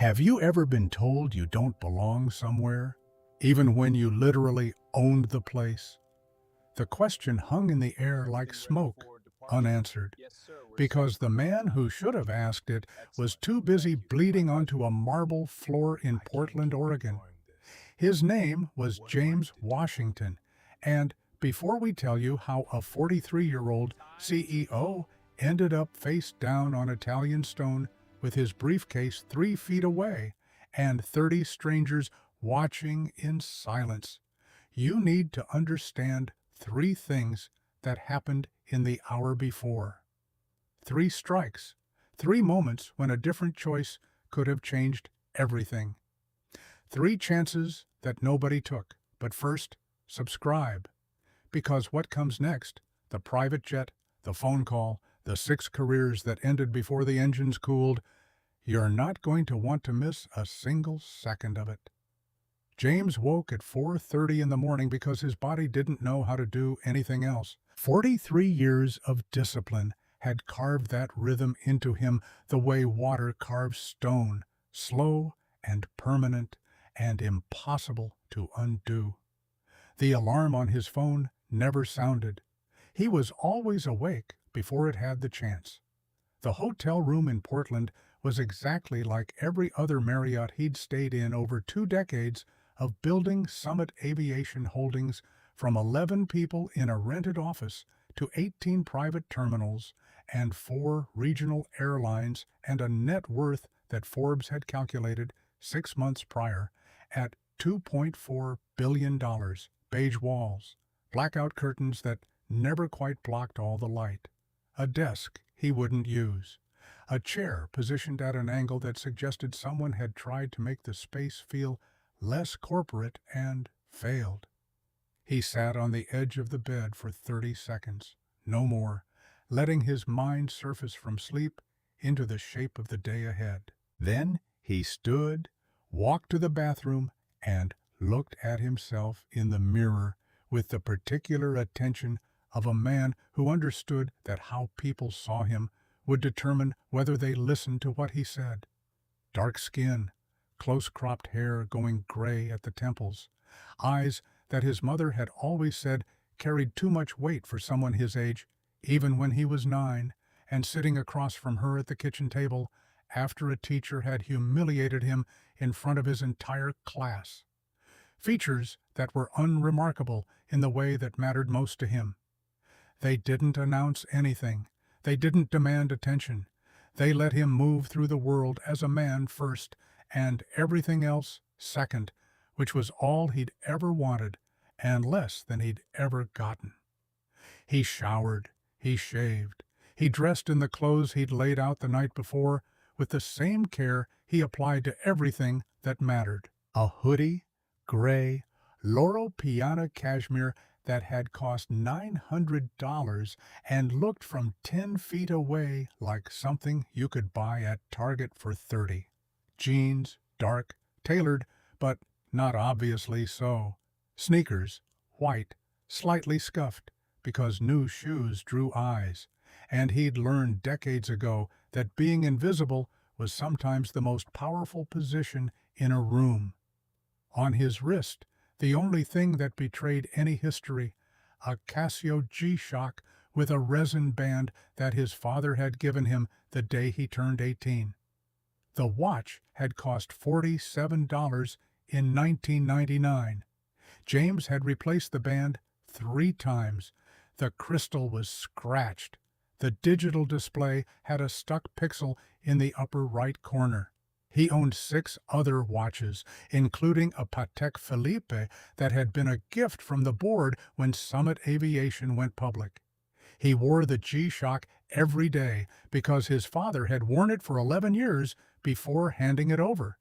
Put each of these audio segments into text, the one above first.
Have you ever been told you don't belong somewhere, even when you literally owned the place? The question hung in the air like smoke, unanswered, because the man who should have asked it was too busy bleeding onto a marble floor in Portland, Oregon. His name was James Washington, and before we tell you how a 43-year-old CEO ended up face down on Italian stone with his briefcase 3 feet away and 30 strangers watching in silence, you need to understand three things that happened in the hour before. Three strikes, three moments when a different choice could have changed everything. Three chances that nobody took. But first, subscribe. Because what comes next, the private jet, the phone call, the 6 careers that ended before the engines cooled, you're not going to want to miss a single second of it. James woke at 4:30 in the morning because his body didn't know how to do anything else. 43 years of discipline had carved that rhythm into him the way water carves stone, slow and permanent and impossible to undo. The alarm on his phone never sounded. He was always awake before it had the chance. The hotel room in Portland was exactly like every other Marriott he'd stayed in over 2 decades of building Summit Aviation Holdings, from 11 people in a rented office to 18 private terminals and 4 regional airlines, and a net worth that Forbes had calculated 6 months prior at $2.4 billion, beige walls, blackout curtains that never quite blocked all the light, a desk he wouldn't use, a chair positioned at an angle that suggested someone had tried to make the space feel less corporate and failed. He sat on the edge of the bed for 30 seconds, no more, letting his mind surface from sleep into the shape of the day ahead. Then he stood, walked to the bathroom, and looked at himself in the mirror with the particular attention of a man who understood that how people saw him would determine whether they listened to what he said. Dark skin, close-cropped hair going gray at the temples, eyes that his mother had always said carried too much weight for someone his age, even when he was 9, and sitting across from her at the kitchen table after a teacher had humiliated him in front of his entire class. Features that were unremarkable in the way that mattered most to him. They didn't announce anything. They didn't demand attention. They let him move through the world as a man first, and everything else second, which was all he'd ever wanted and less than he'd ever gotten. He showered, he shaved, he dressed in the clothes he'd laid out the night before with the same care he applied to everything that mattered. A hoodie, gray, Loro Piana cashmere that had cost $900 and looked from 10 feet away like something you could buy at Target for $30. Jeans, dark, tailored, but not obviously so. Sneakers, white, slightly scuffed, because new shoes drew eyes, and he'd learned decades ago that being invisible was sometimes the most powerful position in a room. On his wrist, the only thing that betrayed any history, a Casio G-Shock with a resin band that his father had given him the day he turned 18. The watch had cost $47 in 1999. James had replaced the band 3 times. The crystal was scratched. The digital display had a stuck pixel in the upper right corner. He owned 6 other watches, including a Patek Philippe that had been a gift from the board when Summit Aviation went public. He wore the G-Shock every day because his father had worn it for 11 years before handing it over,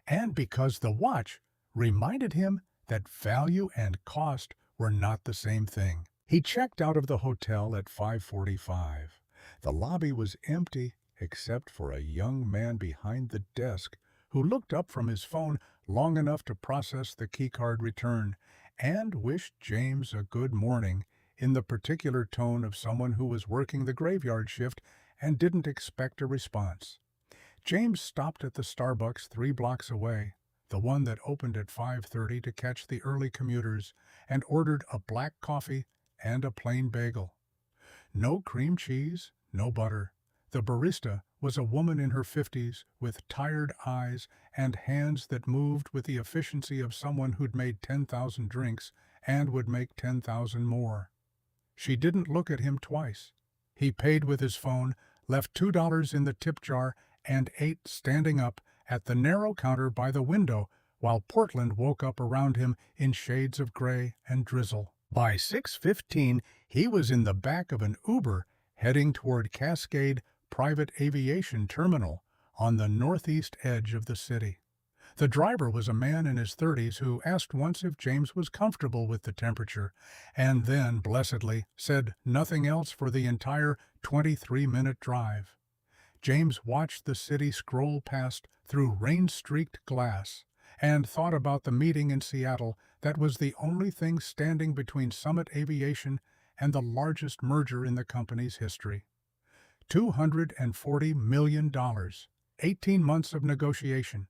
and because the watch reminded him that value and cost were not the same thing. He checked out of the hotel at 5:45. The lobby was empty except for a young man behind the desk who looked up from his phone long enough to process the keycard return and wished James a good morning in the particular tone of someone who was working the graveyard shift and didn't expect a response. James stopped at the Starbucks 3 blocks away, the one that opened at 5:30 to catch the early commuters, and ordered a black coffee and a plain bagel. No cream cheese, no butter. The barista was a woman in her 50s with tired eyes and hands that moved with the efficiency of someone who'd made 10,000 drinks and would make 10,000 more. She didn't look at him twice. He paid with his phone, left $2 in the tip jar, and ate standing up at the narrow counter by the window while Portland woke up around him in shades of gray and drizzle. By 6:15, he was in the back of an Uber heading toward Cascade Private Aviation Terminal on the northeast edge of the city. The driver was a man in his 30s who asked once if James was comfortable with the temperature, and then, blessedly, said nothing else for the entire 23-minute drive. James watched the city scroll past through rain-streaked glass and thought about the meeting in Seattle that was the only thing standing between Summit Aviation and the largest merger in the company's history. $240 million, 18 months of negotiation,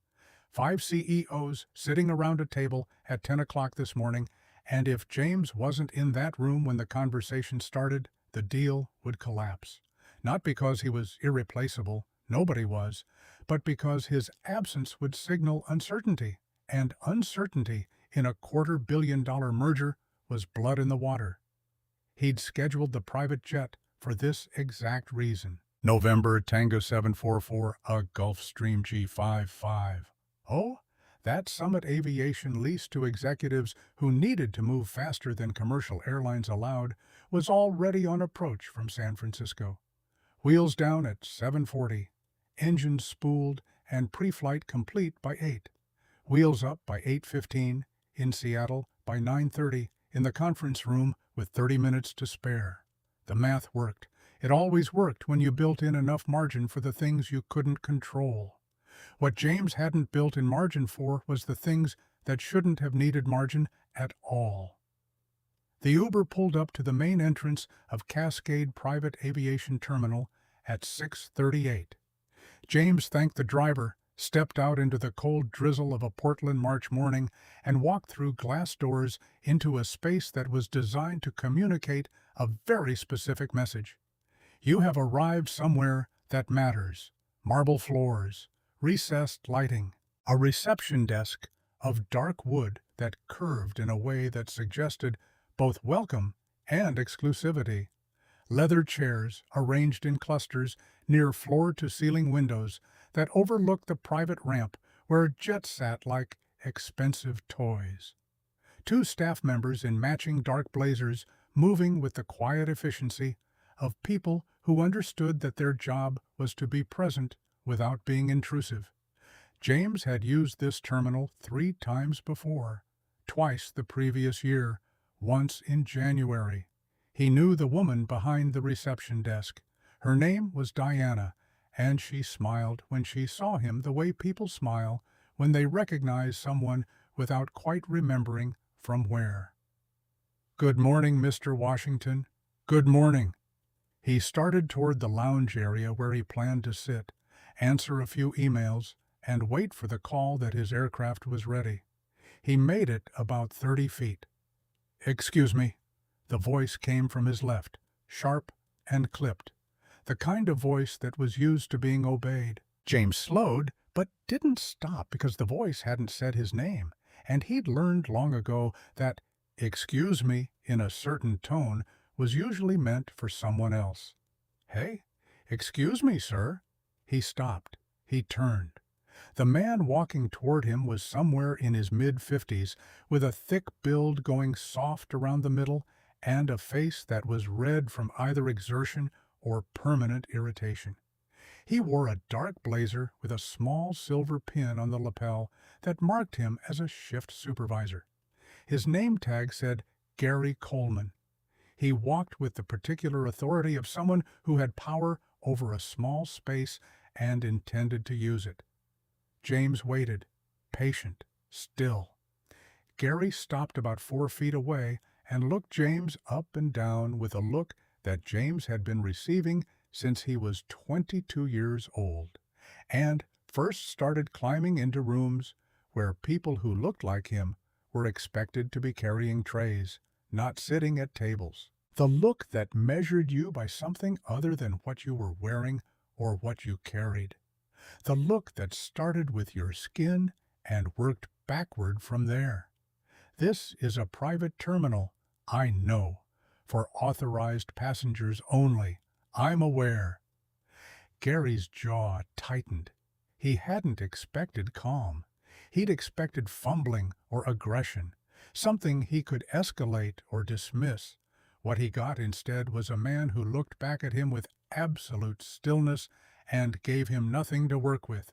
5 CEOs sitting around a table at 10 o'clock this morning, and if James wasn't in that room when the conversation started, the deal would collapse. Not because he was irreplaceable, nobody was, but because his absence would signal uncertainty, and uncertainty in a $250 million merger was blood in the water. He'd scheduled the private jet for this exact reason. November Tango 744, a Gulfstream G55. Oh, that Summit Aviation lease to executives who needed to move faster than commercial airlines allowed was already on approach from San Francisco. Wheels down at 7:40, engines spooled and pre-flight complete by 8. Wheels up by 8:15, in Seattle by 9:30, in the conference room with 30 minutes to spare. The math worked. It always worked when you built in enough margin for the things you couldn't control. What James hadn't built in margin for was the things that shouldn't have needed margin at all. The Uber pulled up to the main entrance of Cascade Private Aviation Terminal at 6:38. James thanked the driver, stepped out into the cold drizzle of a Portland March morning, and walked through glass doors into a space that was designed to communicate a very specific message. You have arrived somewhere that matters. Marble floors, recessed lighting, a reception desk of dark wood that curved in a way that suggested both welcome and exclusivity. Leather chairs arranged in clusters near floor-to-ceiling windows that overlooked the private ramp where jets sat like expensive toys. 2 staff members in matching dark blazers moving with the quiet efficiency of people who understood that their job was to be present without being intrusive. James had used this terminal 3 times before, twice the previous year, once in January. He knew the woman behind the reception desk. Her name was Diana, and she smiled when she saw him the way people smile when they recognize someone without quite remembering from where. "Good morning, Mr. Washington. Good morning." He started toward the lounge area where he planned to sit, answer a few emails, and wait for the call that his aircraft was ready. He made it about 30 feet. "Excuse me." The voice came from his left, sharp and clipped, the kind of voice that was used to being obeyed. James slowed, but didn't stop because the voice hadn't said his name, and he'd learned long ago that "excuse me" in a certain tone was usually meant for someone else. "Hey, excuse me, sir." He stopped. He turned. The man walking toward him was somewhere in his mid-50s, with a thick build going soft around the middle, and a face that was red from either exertion or permanent irritation. He wore a dark blazer with a small silver pin on the lapel that marked him as a shift supervisor. His name tag said Gary Coleman. He walked with the particular authority of someone who had power over a small space and intended to use it. James waited, patient, still. Gary stopped about 4 feet away and looked James up and down with a look that James had been receiving since he was 22 years old, and first started climbing into rooms where people who looked like him were expected to be carrying trays, not sitting at tables. The look that measured you by something other than what you were wearing or what you carried. The look that started with your skin and worked backward from there. This is a private terminal, I know, for authorized passengers only. I'm aware. Gary's jaw tightened. He hadn't expected calm. He'd expected fumbling or aggression, something he could escalate or dismiss. What he got instead was a man who looked back at him with absolute stillness and gave him nothing to work with.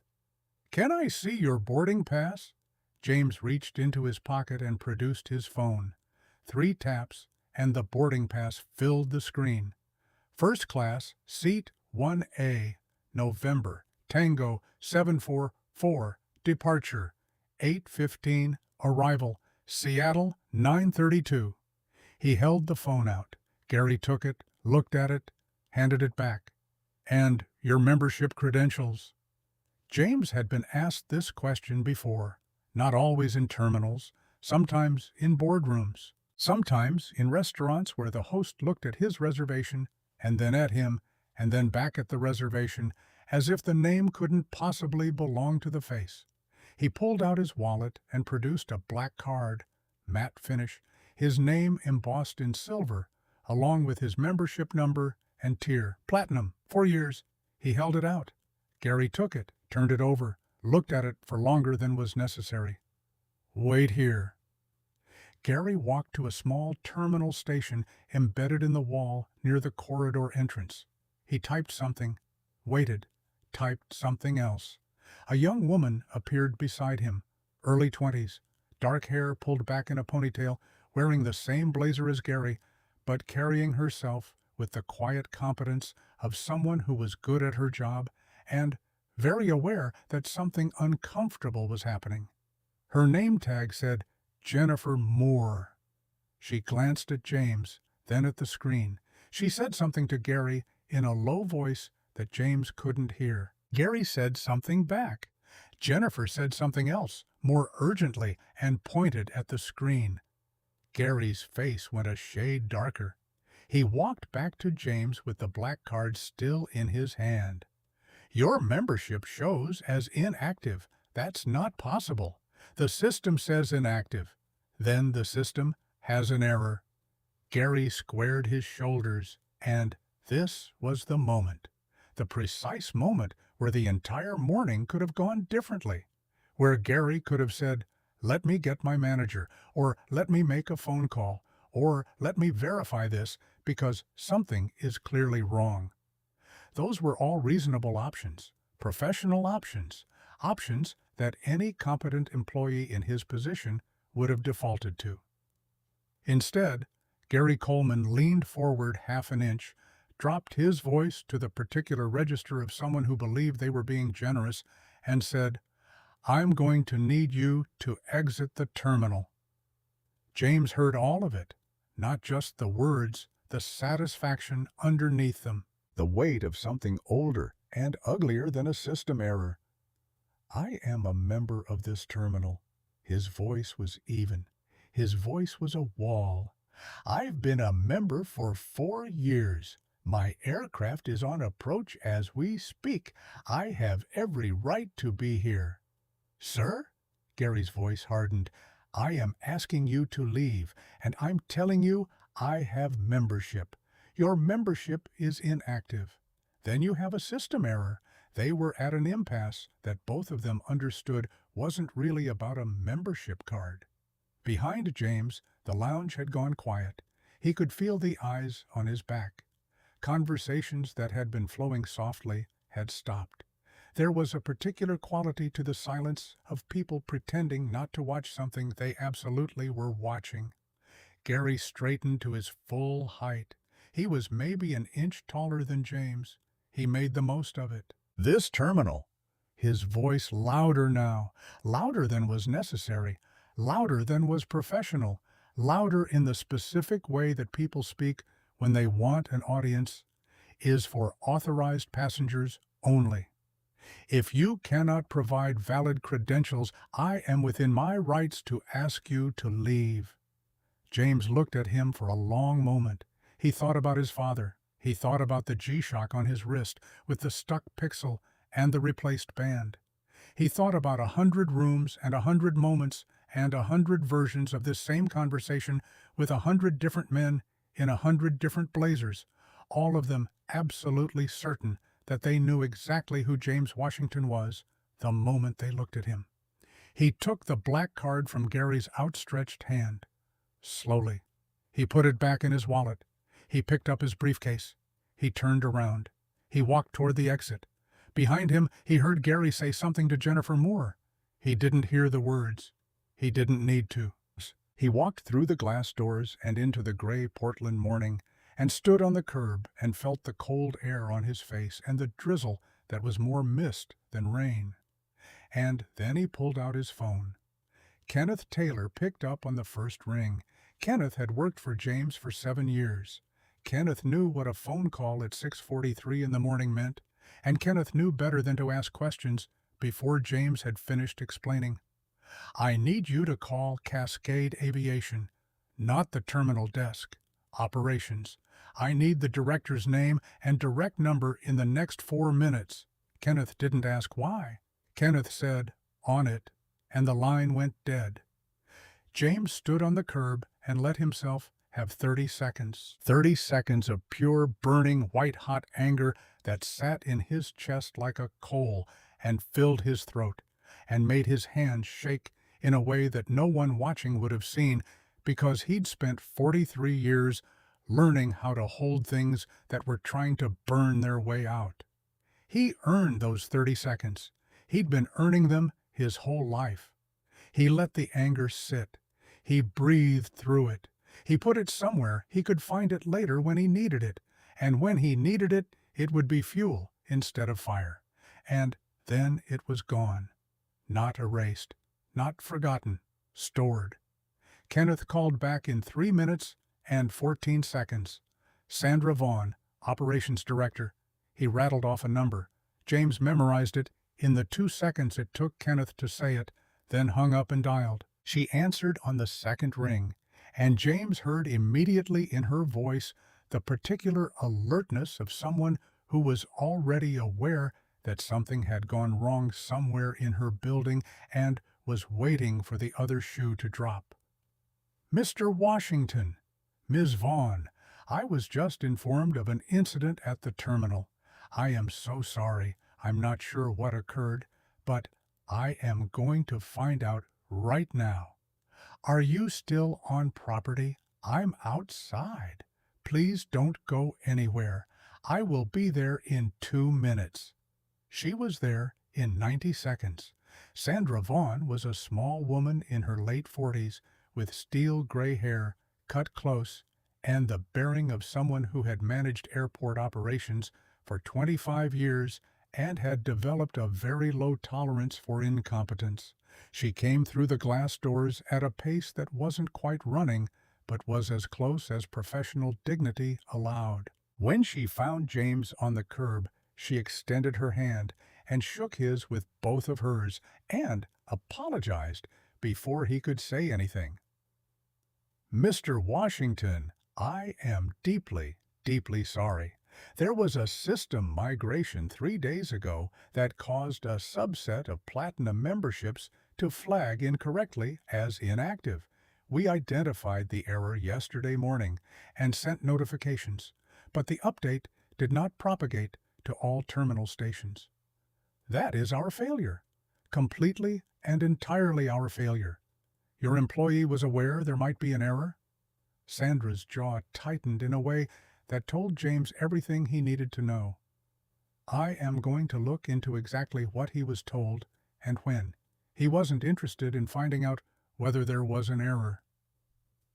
"Can I see your boarding pass?" James reached into his pocket and produced his phone. 3 taps, and the boarding pass filled the screen. First class, seat 1A, November, Tango 744, departure, 8:15, arrival, Seattle 9:32. He held the phone out. Gary took it, looked at it, handed it back. "And your membership credentials?" James had been asked this question before, not always in terminals, sometimes in boardrooms, sometimes in restaurants where the host looked at his reservation and then at him and then back at the reservation as if the name couldn't possibly belong to the face. He pulled out his wallet and produced a black card, matte finish, his name embossed in silver, along with his membership number and tier, platinum, 4 years. He held it out. Gary took it, turned it over, looked at it for longer than was necessary. "Wait here." Gary walked to a small terminal station embedded in the wall near the corridor entrance. He typed something, waited, typed something else. A young woman appeared beside him, early 20s, dark hair pulled back in a ponytail, wearing the same blazer as Gary, but carrying herself with the quiet competence of someone who was good at her job and very aware that something uncomfortable was happening. Her name tag said Jennifer Moore. She glanced at James, then at the screen. She said something to Gary in a low voice that James couldn't hear. Gary said something back. Jennifer said something else, more urgently, and pointed at the screen. Gary's face went a shade darker. He walked back to James with the black card still in his hand. "Your membership shows as inactive. That's not possible. The system says inactive. Then the system has an error." Gary squared his shoulders, and this was the moment. The precise moment where the entire morning could have gone differently. Where Gary could have said, "Let me get my manager," or "Let me make a phone call," or "Let me verify this," because something is clearly wrong. Those were all reasonable options, professional options, options that any competent employee in his position would have defaulted to. Instead, Gary Coleman leaned forward half an inch, dropped his voice to the particular register of someone who believed they were being generous, and said, "I'm going to need you to exit the terminal." James heard all of it, not just the words, the satisfaction underneath them, the weight of something older and uglier than a system error. "I am a member of this terminal." His voice was even. His voice was a wall. "I've been a member for 4 years. My aircraft is on approach as we speak. I have every right to be here." "Sir?" Gary's voice hardened. "I am asking you to leave, and I'm telling you I have membership. Your membership is inactive. Then you have a system error. They were at an impasse that both of them understood wasn't really about a membership card." Behind James, the lounge had gone quiet. He could feel the eyes on his back. Conversations that had been flowing softly had stopped. There was a particular quality to the silence of people pretending not to watch something they absolutely were watching. Gary straightened to his full height. He was maybe an inch taller than James. He made the most of it. "This terminal," his voice louder now, louder than was necessary, louder than was professional, louder in the specific way that people speak when they want an audience, "is for authorized passengers only. If you cannot provide valid credentials, I am within my rights to ask you to leave." James looked at him for a long moment. He thought about his father. He thought about the G-Shock on his wrist with the stuck pixel and the replaced band. He thought about 100 rooms and 100 moments and 100 versions of this same conversation with 100 different men in 100 different blazers, all of them absolutely certain that they knew exactly who James Washington was the moment they looked at him. He took the black card from Gary's outstretched hand. Slowly, he put it back in his wallet. He picked up his briefcase. He turned around. He walked toward the exit. Behind him, he heard Gary say something to Jennifer Moore. He didn't hear the words. He didn't need to. He walked through the glass doors and into the gray Portland morning, and stood on the curb and felt the cold air on his face and the drizzle that was more mist than rain. And then he pulled out his phone. Kenneth Taylor picked up on the first ring. Kenneth had worked for James for 7 years. Kenneth knew what a phone call at 6:43 in the morning meant, and Kenneth knew better than to ask questions before James had finished explaining. "I need you to call Cascade Aviation, not the terminal desk. Operations. I need the director's name and direct number in the next 4 minutes." Kenneth didn't ask why. Kenneth said, "On it," and the line went dead. James stood on the curb and let himself have 30 seconds. 30 seconds of pure, burning, white-hot anger that sat in his chest like a coal and filled his throat and made his hands shake in a way that no one watching would have seen, because he'd spent 43 years learning how to hold things that were trying to burn their way out. He earned those 30 seconds. He'd been earning them his whole life. He let the anger sit. He breathed through it. He put it somewhere he could find it later when he needed it, and when he needed it, it would be fuel instead of fire. And then it was gone. Not erased, not forgotten, stored. Kenneth called back in 3 minutes and 14 seconds. Sandra Vaughn, operations director. He rattled off a number. James memorized it in the 2 seconds it took Kenneth to say it, then hung up and dialed. She answered on the second ring, and James heard immediately in her voice the particular alertness of someone who was already aware that something had gone wrong somewhere in her building and was waiting for the other shoe to drop. "Mr. Washington, Ms. Vaughn, I was just informed of an incident at the terminal. I am so sorry. I'm not sure what occurred, but I am going to find out right now. Are you still on property? I'm outside. Please don't go anywhere. I will be there in 2 minutes." She was there in 90 seconds. Sandra Vaughn was a small woman in her late 40s with steel gray hair, cut close, and the bearing of someone who had managed airport operations for 25 years and had developed a very low tolerance for incompetence. She came through the glass doors at a pace that wasn't quite running, but was as close as professional dignity allowed. When she found James on the curb, she extended her hand and shook his with both of hers and apologized before he could say anything. "Mr. Washington, I am deeply, deeply sorry. There was a system migration 3 days ago that caused a subset of Platinum memberships to flag incorrectly as inactive. We identified the error yesterday morning and sent notifications, but the update did not propagate to all terminal stations. That is our failure. Completely and entirely our failure. Your employee was aware there might be an error?" Sandra's jaw tightened in a way that told James everything he needed to know. "I am going to look into exactly what he was told and when." He wasn't interested in finding out whether there was an error.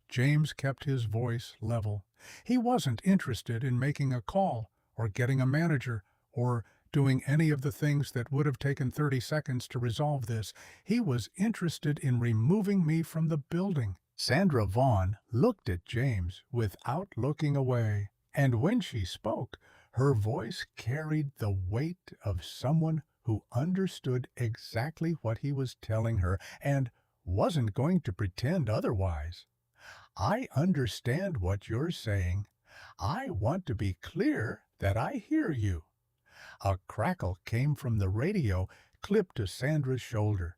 James kept his voice level. He wasn't interested in making a call or getting a manager or doing any of the things that would have taken 30 seconds to resolve this. He was interested in removing me from the building. Sandra Vaughn looked at James without looking away, and when she spoke, her voice carried the weight of someone who understood exactly what he was telling her and wasn't going to pretend otherwise. I understand what you're saying. I want to be clear that I hear you. A crackle came from the radio, clipped to Sandra's shoulder.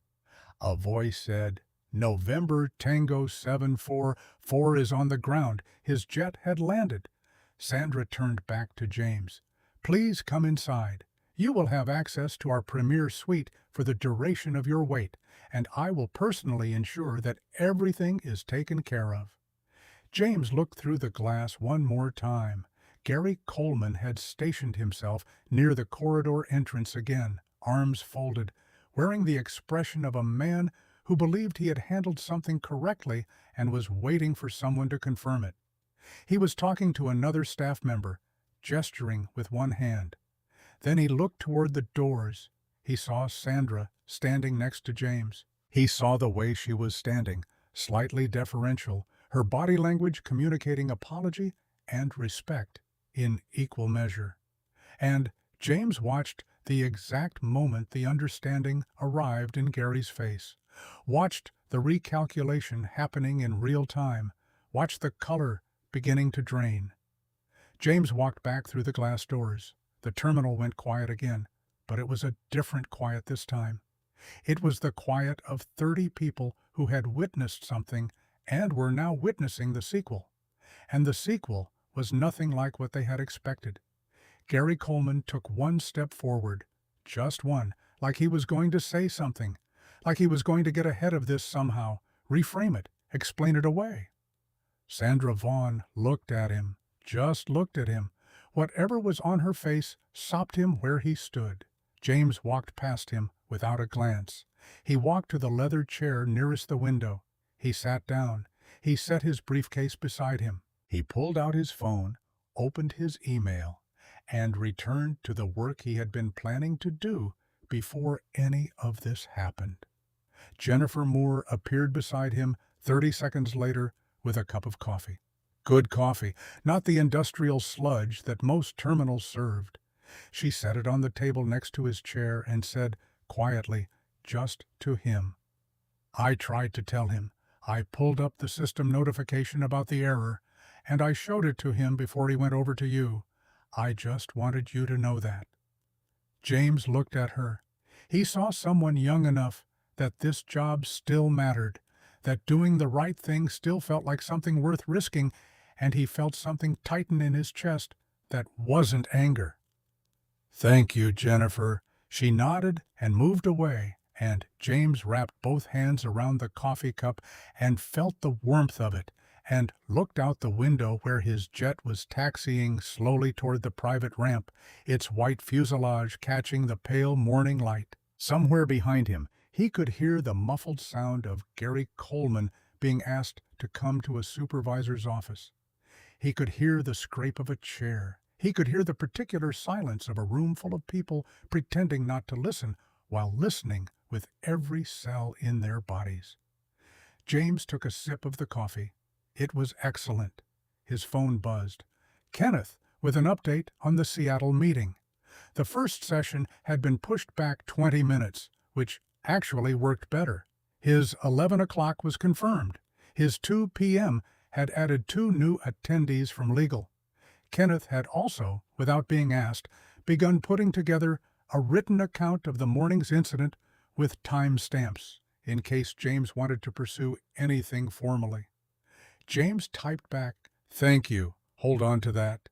A voice said, November Tango 744 is on the ground. His jet had landed. Sandra turned back to James. Please come inside. You will have access to our premier suite for the duration of your wait, and I will personally ensure that everything is taken care of. James looked through the glass one more time. Gary Coleman had stationed himself near the corridor entrance again, arms folded, wearing the expression of a man who believed he had handled something correctly and was waiting for someone to confirm it. He was talking to another staff member, gesturing with one hand. Then he looked toward the doors. He saw Sandra standing next to James. He saw the way she was standing, slightly deferential, her body language communicating apology and respect in equal measure. And James watched the exact moment the understanding arrived in Gary's face, watched the recalculation happening in real time, watched the color beginning to drain. James walked back through the glass doors. The terminal went quiet again, but it was a different quiet this time. It was the quiet of 30 people who had witnessed something and were now witnessing the sequel. And the sequel was nothing like what they had expected. Gary Coleman took one step forward, just one, like he was going to say something, like he was going to get ahead of this somehow, reframe it, explain it away. Sandra Vaughn looked at him, just looked at him. Whatever was on her face stopped him where he stood. James walked past him without a glance. He walked to the leather chair nearest the window. He sat down. He set his briefcase beside him. He pulled out his phone, opened his email, and returned to the work he had been planning to do before any of this happened. Jennifer Moore appeared beside him 30 seconds later with a cup of coffee. Good coffee, not the industrial sludge that most terminals served. She set it on the table next to his chair and said quietly, just to him, I tried to tell him. I pulled up the system notification about the error, and I showed it to him before he went over to you. I just wanted you to know that. James looked at her. He saw someone young enough that this job still mattered, that doing the right thing still felt like something worth risking, and he felt something tighten in his chest that wasn't anger. Thank you, Jennifer. She nodded and moved away, and James wrapped both hands around the coffee cup and felt the warmth of it, and looked out the window where his jet was taxiing slowly toward the private ramp, its white fuselage catching the pale morning light. Somewhere behind him, he could hear the muffled sound of Gary Coleman being asked to come to a supervisor's office. He could hear the scrape of a chair. He could hear the particular silence of a room full of people pretending not to listen while listening with every cell in their bodies. James took a sip of the coffee. It was excellent. His phone buzzed. Kenneth, with an update on the Seattle meeting. The first session had been pushed back 20 minutes, which actually worked better. His 11 o'clock was confirmed. His 2 p.m. had added 2 new attendees from legal. Kenneth had also, without being asked, begun putting together a written account of the morning's incident with time stamps, in case James wanted to pursue anything formally. James typed back, "Thank you. Hold on to that."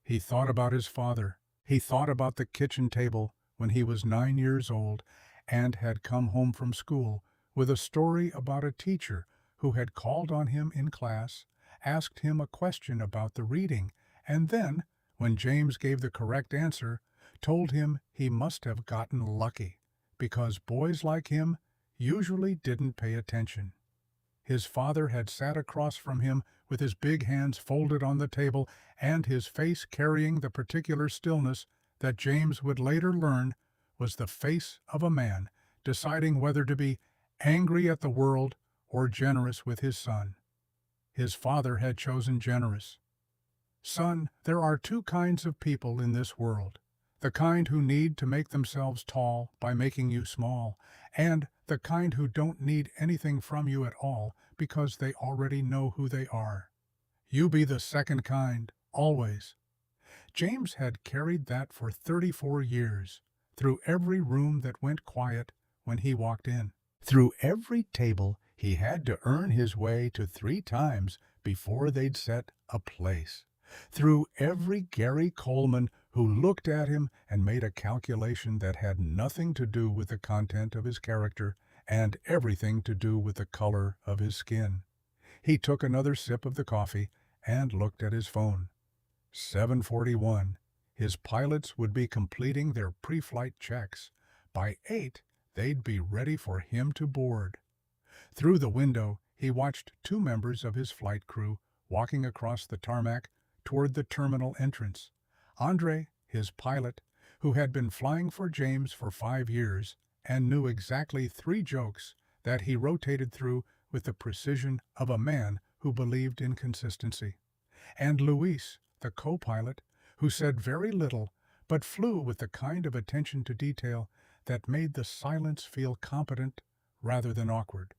He thought about his father. He thought about the kitchen table when he was 9 years old and had come home from school with a story about a teacher who had called on him in class, asked him a question about the reading, and then, when James gave the correct answer, told him he must have gotten lucky, because boys like him usually didn't pay attention. His father had sat across from him with his big hands folded on the table and his face carrying the particular stillness that James would later learn was the face of a man deciding whether to be angry at the world or generous with his son. His father had chosen generous. Son, there are 2 kinds of people in this world, The kind who need to make themselves tall by making you small, and the kind who don't need anything from you at all because they already know who they are. You be the second kind, always. James had carried that for 34 years, through every room that went quiet when he walked in. Through every table he had to earn his way to 3 times before they'd set a place. Through every Gary Coleman who looked at him and made a calculation that had nothing to do with the content of his character and everything to do with the color of his skin. He took another sip of the coffee and looked at his phone. 7:41. His pilots would be completing their pre-flight checks. By 8, they'd be ready for him to board. Through the window, he watched 2 members of his flight crew walking across the tarmac toward the terminal entrance. Andre, his pilot, who had been flying for James for 5 years and knew exactly 3 jokes that he rotated through with the precision of a man who believed in consistency. And Luis, the co-pilot, who said very little but flew with the kind of attention to detail that made the silence feel competent rather than awkward.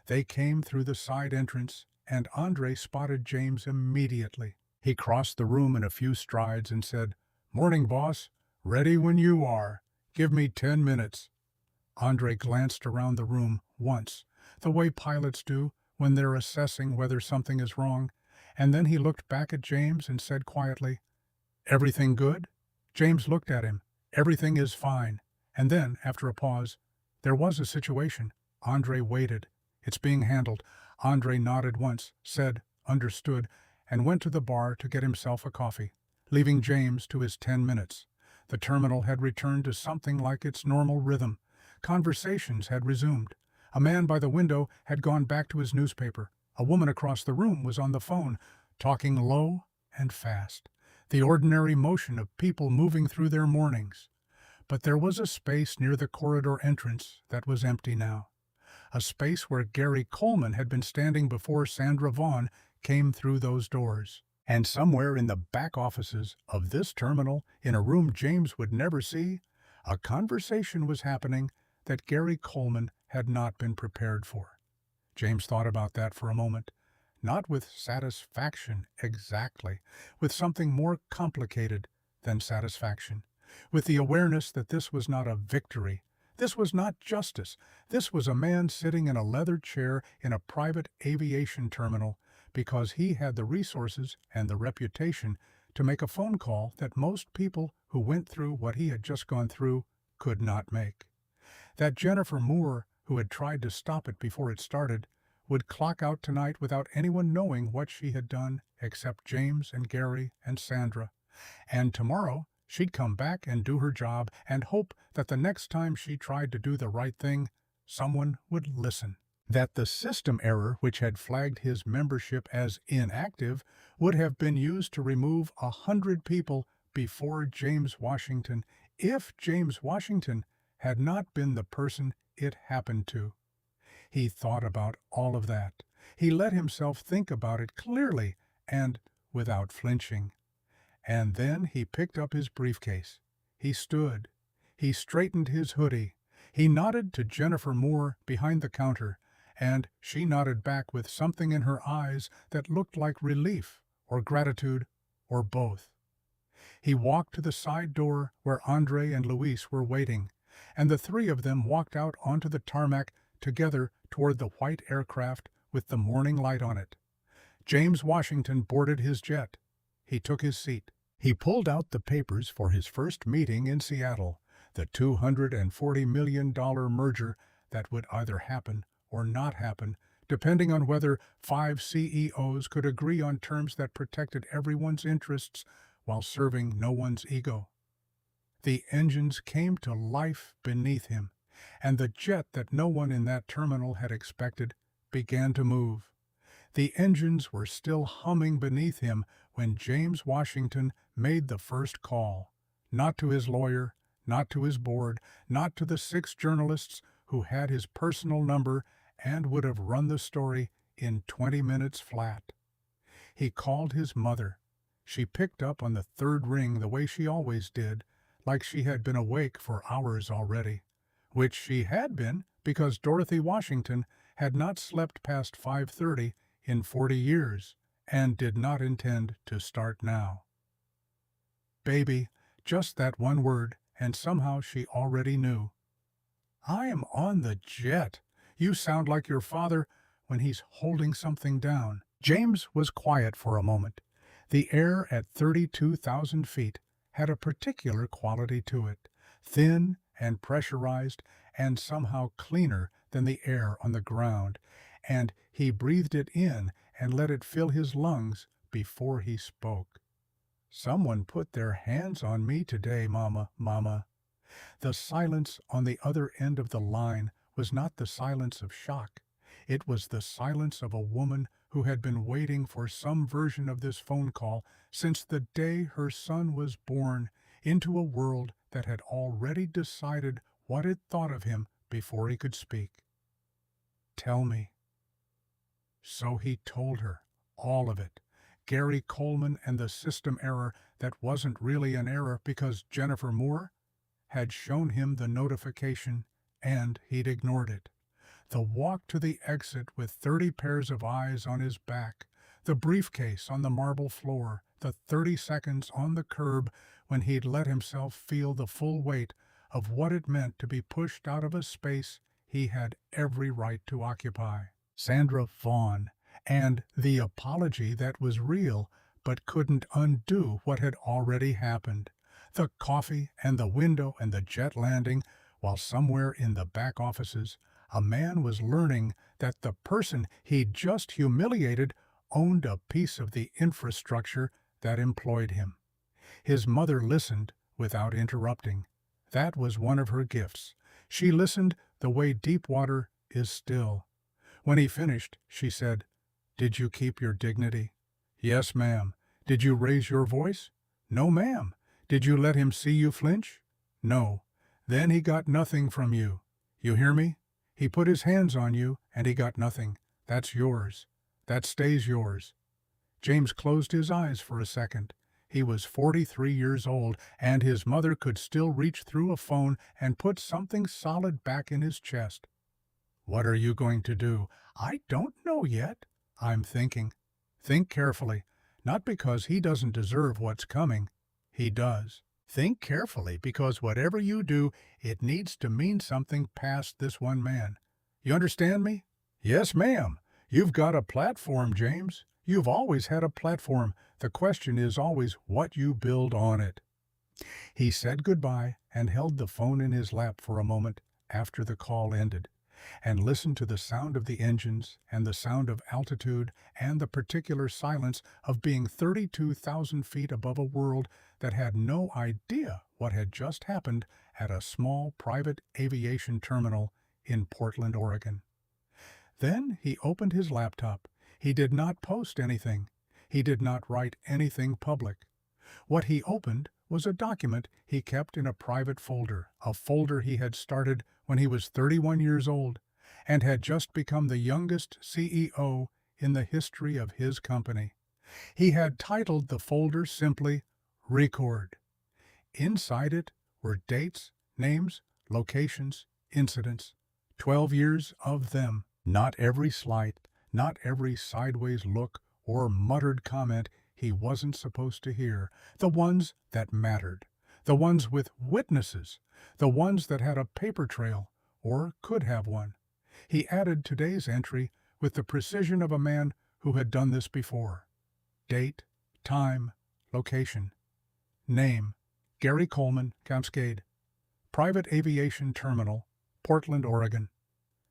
They came through the side entrance, and Andre spotted James immediately. He crossed the room in a few strides and said, "Morning, boss. Ready when you are. Give me 10 minutes." Andre glanced around the room once, the way pilots do when they're assessing whether something is wrong, and then he looked back at James and said quietly, "Everything good?" James looked at him. "Everything is fine." And then, after a pause, "There was a situation." Andre waited. "It's being handled." Andre nodded once, said, "Understood," and went to the bar to get himself a coffee, leaving James to his 10 minutes. The terminal had returned to something like its normal rhythm. Conversations had resumed. A man by the window had gone back to his newspaper. A woman across the room was on the phone, talking low and fast, the ordinary motion of people moving through their mornings. But there was a space near the corridor entrance that was empty now, a space where Gary Coleman had been standing before Sandra Vaughn came through those doors. And somewhere in the back offices of this terminal, in a room James would never see, a conversation was happening that Gary Coleman had not been prepared for. James thought about that for a moment, not with satisfaction exactly, with something more complicated than satisfaction, with the awareness that this was not a victory, this was not justice, this was a man sitting in a leather chair in a private aviation terminal because he had the resources and the reputation to make a phone call that most people who went through what he had just gone through could not make. That Jennifer Moore, who had tried to stop it before it started, would clock out tonight without anyone knowing what she had done except James and Gary and Sandra. And tomorrow she'd come back and do her job and hope that the next time she tried to do the right thing, someone would listen. That the system error which had flagged his membership as inactive would have been used to remove 100 people before James Washington, if James Washington had not been the person it happened to. He thought about all of that. He let himself think about it clearly and without flinching. And then he picked up his briefcase. He stood. He straightened his hoodie. He nodded to Jennifer Moore behind the counter, and she nodded back with something in her eyes that looked like relief or gratitude or both. He walked to the side door where Andre and Luis were waiting, and the 3 of them walked out onto the tarmac together toward the white aircraft with the morning light on it. James Washington boarded his jet. He took his seat. He pulled out the papers for his first meeting in Seattle, the $240 million merger that would either happen or not happen, depending on whether 5 CEOs could agree on terms that protected everyone's interests while serving no one's ego. The engines came to life beneath him, and the jet that no one in that terminal had expected began to move. The engines were still humming beneath him when James Washington made the first call, not to his lawyer, not to his board, not to the 6 journalists who had his personal number and would have run the story in 20 minutes flat. He called his mother. She picked up on the 3rd ring the way she always did, like she had been awake for hours already, which she had been because Dorothy Washington had not slept past 5:30 in 40 years and did not intend to start now. Baby, just that one word, and somehow she already knew. I am on the jet. You sound like your father when he's holding something down. James was quiet for a moment. The air at 32,000 feet had a particular quality to it, thin and pressurized and somehow cleaner than the air on the ground, and he breathed it in and let it fill his lungs before he spoke. Someone put their hands on me today, Mama, Mama. The silence on the other end of the line was not the silence of shock. It was the silence of a woman who had been waiting for some version of this phone call since the day her son was born into a world that had already decided what it thought of him before he could speak. Tell me. So he told her, all of it. Gary Coleman and the system error that wasn't really an error because Jennifer Moore had shown him the notification and he'd ignored it. The walk to the exit with 30 pairs of eyes on his back, the briefcase on the marble floor, the 30 seconds on the curb when he'd let himself feel the full weight of what it meant to be pushed out of a space he had every right to occupy. Sandra Vaughn, and the apology that was real but couldn't undo what had already happened. The coffee and the window and the jet landing, while somewhere in the back offices, a man was learning that the person he'd just humiliated owned a piece of the infrastructure that employed him. His mother listened without interrupting. That was one of her gifts. She listened the way deep water is still. When he finished, she said, "Did you keep your dignity?" "Yes, ma'am." "Did you raise your voice?" "No, ma'am." "Did you let him see you flinch?" "No." "Then he got nothing from you. You hear me? He put his hands on you, and he got nothing. That's yours. That stays yours." James closed his eyes for a second. He was 43 years old, and his mother could still reach through a phone and put something solid back in his chest. "What are you going to do?" "I don't know yet. I'm thinking." "Think carefully. Not because he doesn't deserve what's coming. He does. Think carefully, because whatever you do, it needs to mean something past this one man. You understand me?" "Yes, ma'am. You've got a platform, James. You've always had a platform. The question is always what you build on it." He said goodbye and held the phone in his lap for a moment after the call ended, and listened to the sound of the engines and the sound of altitude and the particular silence of being 32,000 feet above a world that had no idea what had just happened at a small private aviation terminal in Portland, Oregon. Then he opened his laptop. He did not post anything. He did not write anything public. What he opened was a document he kept in a private folder, a folder he had started when he was 31 years old and had just become the youngest CEO in the history of his company. He had titled the folder simply Record. Inside it were dates, names, locations, incidents, 12 years of them. Not every slight, not every sideways look or muttered comment he wasn't supposed to hear, the ones that mattered, the ones with witnesses, the ones that had a paper trail or could have one. He added today's entry with the precision of a man who had done this before. Date, time, location. Name, Gary Coleman, Cascade. Private Aviation Terminal, Portland, Oregon.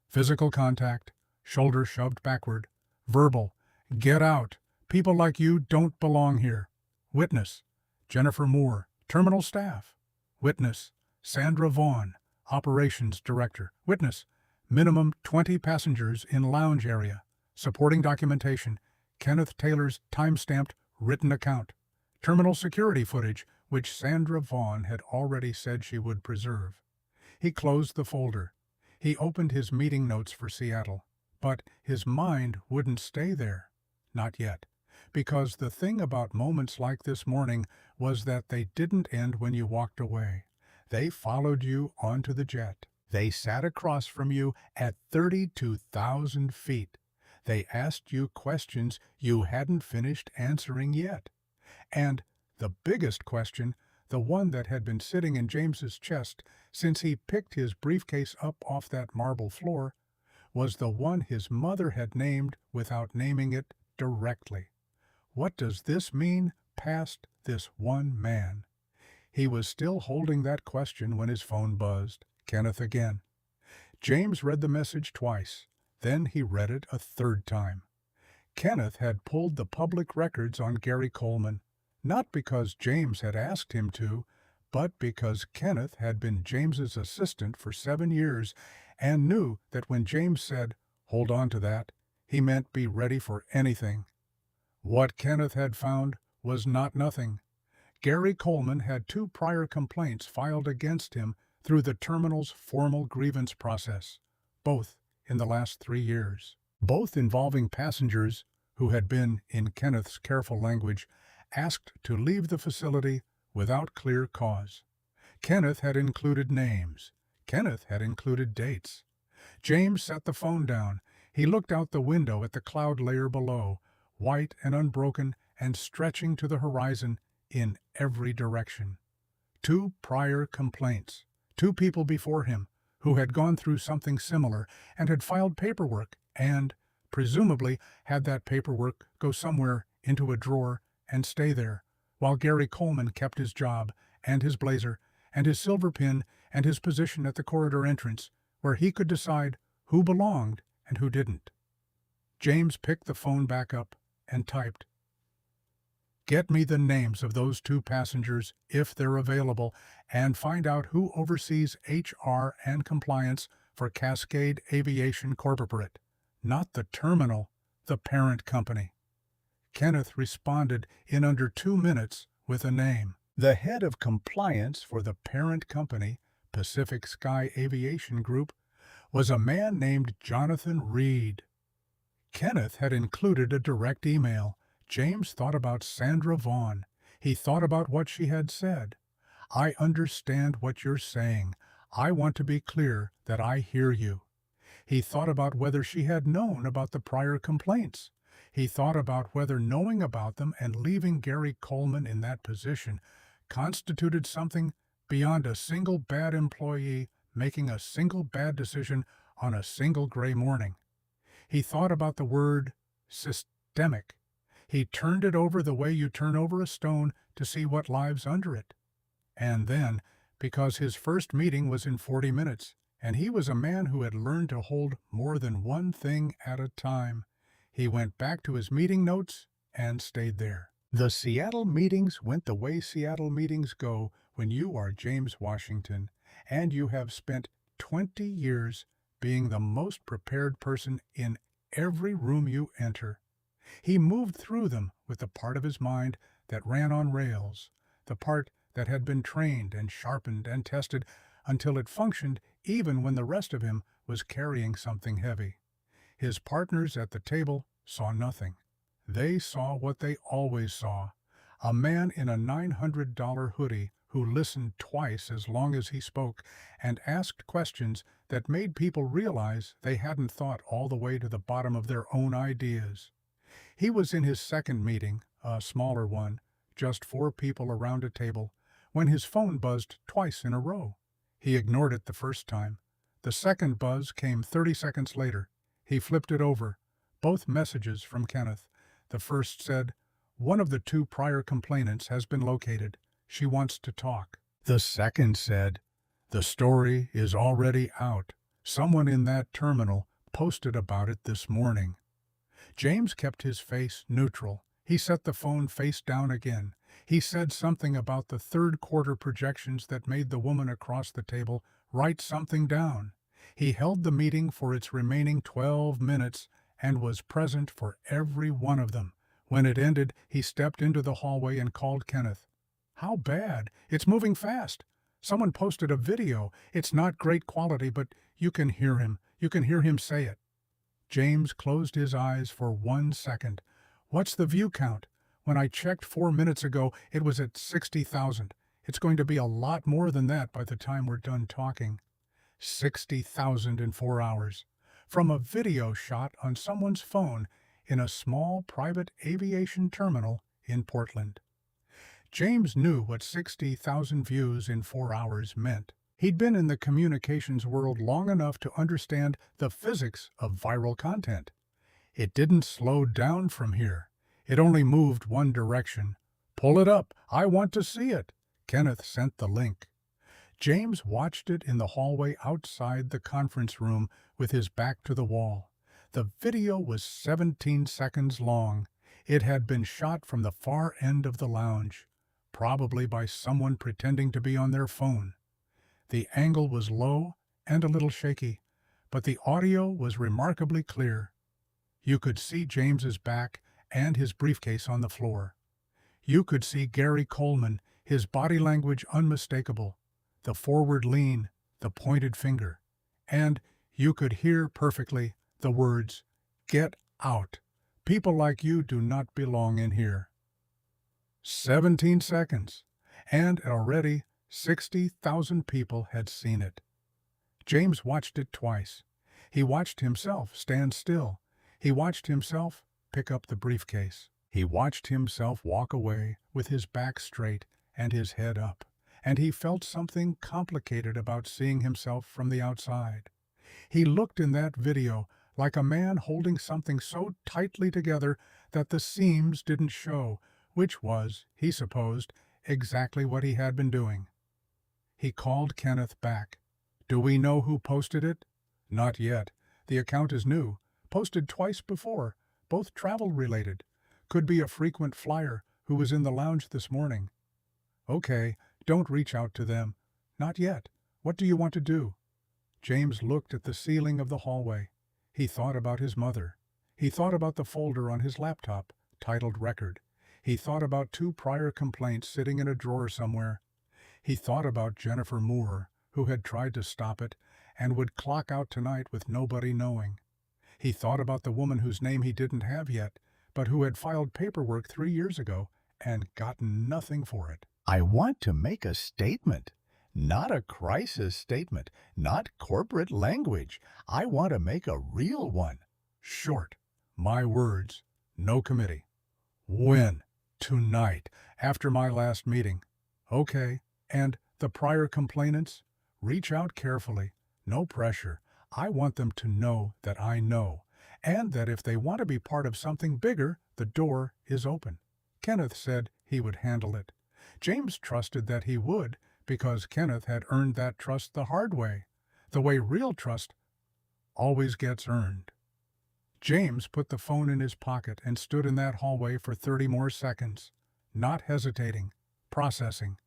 Physical contact, shoulder shoved backward. Verbal, get out. People like you don't belong here. Witness, Jennifer Moore, terminal staff. Witness, Sandra Vaughn, operations director. Witness, minimum 20 passengers in lounge area. Supporting documentation, Kenneth Taylor's time-stamped written account. Terminal security footage, which Sandra Vaughn had already said she would preserve. He closed the folder. He opened his meeting notes for Seattle, but his mind wouldn't stay there. Not yet. Because the thing about moments like this morning was that they didn't end when you walked away. They followed you onto the jet. They sat across from you at 32,000 feet. They asked you questions you hadn't finished answering yet. And the biggest question, the one that had been sitting in James's chest since he picked his briefcase up off that marble floor, was the one his mother had named without naming it directly. What does this mean past this one man? He was still holding that question when his phone buzzed. Kenneth again. James read the message twice. Then he read it a third time. Kenneth had pulled the public records on Gary Coleman, not because James had asked him to, but because Kenneth had been James's assistant for 7 years and knew that when James said, "Hold on to that," he meant be ready for anything. What Kenneth had found was not nothing. Gary Coleman had 2 prior complaints filed against him through the terminal's formal grievance process, both in the last 3 years, both involving passengers who had been, in Kenneth's careful language, asked to leave the facility without clear cause. Kenneth had included names. Kenneth had included dates. James set the phone down. He looked out the window at the cloud layer below, white and unbroken and stretching to the horizon in every direction. 2 prior complaints. 2 people before him who had gone through something similar and had filed paperwork and, presumably, had that paperwork go somewhere into a drawer and stay there, while Gary Coleman kept his job and his blazer and his silver pin and his position at the corridor entrance, where he could decide who belonged and who didn't. James picked the phone back up and typed, "Get me the names of those 2 passengers, if they're available, and find out who oversees HR and compliance for Cascade Aviation Corporate, not the terminal, the parent company." Kenneth responded in under 2 minutes with a name. The head of compliance for the parent company, Pacific Sky Aviation Group, was a man named Jonathan Reed. Kenneth had included a direct email. James thought about Sandra Vaughn. He thought about what she had said. "I understand what you're saying. I want to be clear that I hear you." He thought about whether she had known about the prior complaints. He thought about whether knowing about them and leaving Gary Coleman in that position constituted something beyond a single bad employee making a single bad decision on a single gray morning. He thought about the word systemic. He turned it over the way you turn over a stone to see what lies under it. And then, because his first meeting was in 40 minutes, and he was a man who had learned to hold more than one thing at a time, he went back to his meeting notes and stayed there. The Seattle meetings went the way Seattle meetings go when you are James Washington, and you have spent 20 years being the most prepared person in every room you enter. He moved through them with the part of his mind that ran on rails, the part that had been trained and sharpened and tested until it functioned even when the rest of him was carrying something heavy. His partners at the table saw nothing. They saw what they always saw, a man in a $900 hoodie who listened twice as long as he spoke and asked questions that made people realize they hadn't thought all the way to the bottom of their own ideas. He was in his second meeting, a smaller one, just 4 people around a table, when his phone buzzed twice in a row. He ignored it the first time. The second buzz came 30 seconds later. He flipped it over. Both messages from Kenneth. The first said, "One of the 2 prior complainants has been located. She wants to talk." The second said, "The story is already out. Someone in that terminal posted about it this morning." James kept his face neutral. He set the phone face down again. He said something about the third quarter projections that made the woman across the table write something down. He held the meeting for its remaining 12 minutes and was present for every one of them. When it ended, he stepped into the hallway and called Kenneth. "How bad? It's moving fast. Someone posted a video. It's not great quality, but you can hear him. You can hear him say it." James closed his eyes for 1 second. "What's the view count? When I checked 4 minutes ago, it was at 60,000. It's going to be a lot more than that by the time we're done talking. 60,000 in 4 hours. From a video shot on someone's phone in a small private aviation terminal in Portland. James knew what 60,000 views in 4 hours meant. He'd been in the communications world long enough to understand the physics of viral content. It didn't slow down from here. It only moved one direction. Pull it up. I want to see it. Kenneth sent the link. James watched it in the hallway outside the conference room with his back to the wall. The video was 17 seconds long. It had been shot from the far end of the lounge, probably by someone pretending to be on their phone. The angle was low and a little shaky, but the audio was remarkably clear. You could see James's back and his briefcase on the floor. You could see Gary Coleman, his body language unmistakable, the forward lean, the pointed finger, and you could hear perfectly the words, "Get out. People like you do not belong in here." 17 seconds, and already 60,000 people had seen it. James watched it twice. He watched himself stand still. He watched himself pick up the briefcase. He watched himself walk away with his back straight and his head up, and he felt something complicated about seeing himself from the outside. He looked in that video like a man holding something so tightly together that the seams didn't show, which was, he supposed, exactly what he had been doing. He called Kenneth back. "Do we know who posted it?" "Not yet. The account is new. Posted twice before, both travel-related. Could be a frequent flyer who was in the lounge this morning." "Okay, don't reach out to them." "Not yet. What do you want to do?" James looked at the ceiling of the hallway. He thought about his mother. He thought about the folder on his laptop, titled Record. He thought about 2 prior complaints sitting in a drawer somewhere. He thought about Jennifer Moore, who had tried to stop it and would clock out tonight with nobody knowing. He thought about the woman whose name he didn't have yet, but who had filed paperwork 3 years ago and gotten nothing for it. "I want to make a statement. Not a crisis statement, not corporate language. I want to make a real one. Short. My words. No committee." "When?" "Tonight, after my last meeting." "Okay. And the prior complainants? Reach out carefully. No pressure. I want them to know that I know, and that if they want to be part of something bigger, the door is open." Kenneth said he would handle it. James trusted that he would, because Kenneth had earned that trust the hard way, the way real trust always gets earned. James put the phone in his pocket and stood in that hallway for 30 more seconds, not hesitating, processing.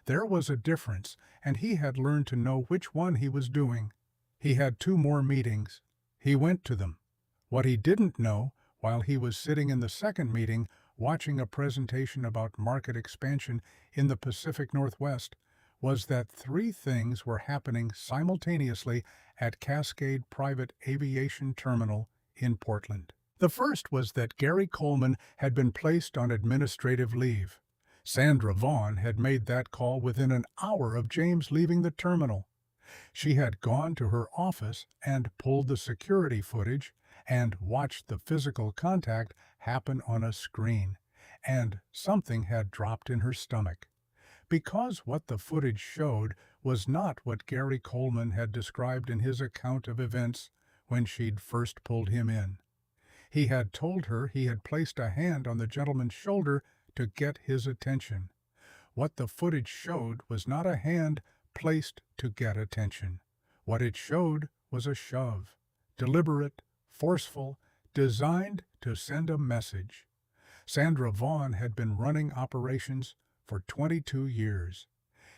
There was a difference, and he had learned to know which one he was doing. He had 2 more meetings. He went to them. What he didn't know, while he was sitting in the second meeting watching a presentation about market expansion in the Pacific Northwest, was that 3 things were happening simultaneously at Cascade Private Aviation Terminal in Portland. The first was that Gary Coleman had been placed on administrative leave. Sandra Vaughn had made that call within an hour of James leaving the terminal. She had gone to her office and pulled the security footage and watched the physical contact happen on a screen, and something had dropped in her stomach. Because what the footage showed was not what Gary Coleman had described in his account of events when she'd first pulled him in. He had told her he had placed a hand on the gentleman's shoulder to get his attention. What the footage showed was not a hand placed to get attention. What it showed was a shove, deliberate, forceful, designed to send a message. Sandra Vaughn had been running operations for 22 years.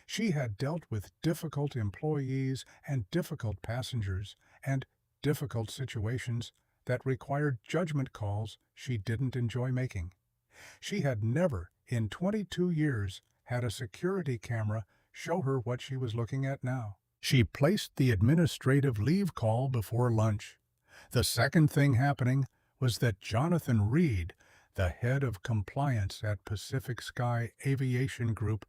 She had dealt with difficult employees and difficult passengers and difficult situations that required judgment calls she didn't enjoy making. She had never, in 22 years, had a security camera show her what she was looking at now. She placed the administrative leave call before lunch. The second thing happening was that Jonathan Reed, the head of compliance at Pacific Sky Aviation Group,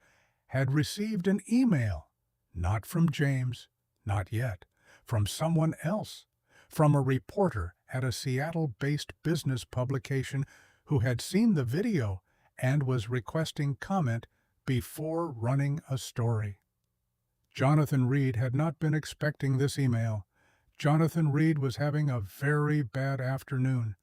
had received an email, not from James, not yet, from someone else, from a reporter at a Seattle-based business publication who had seen the video and was requesting comment before running a story. Jonathan Reed had not been expecting this email. Jonathan Reed was having a very bad afternoon.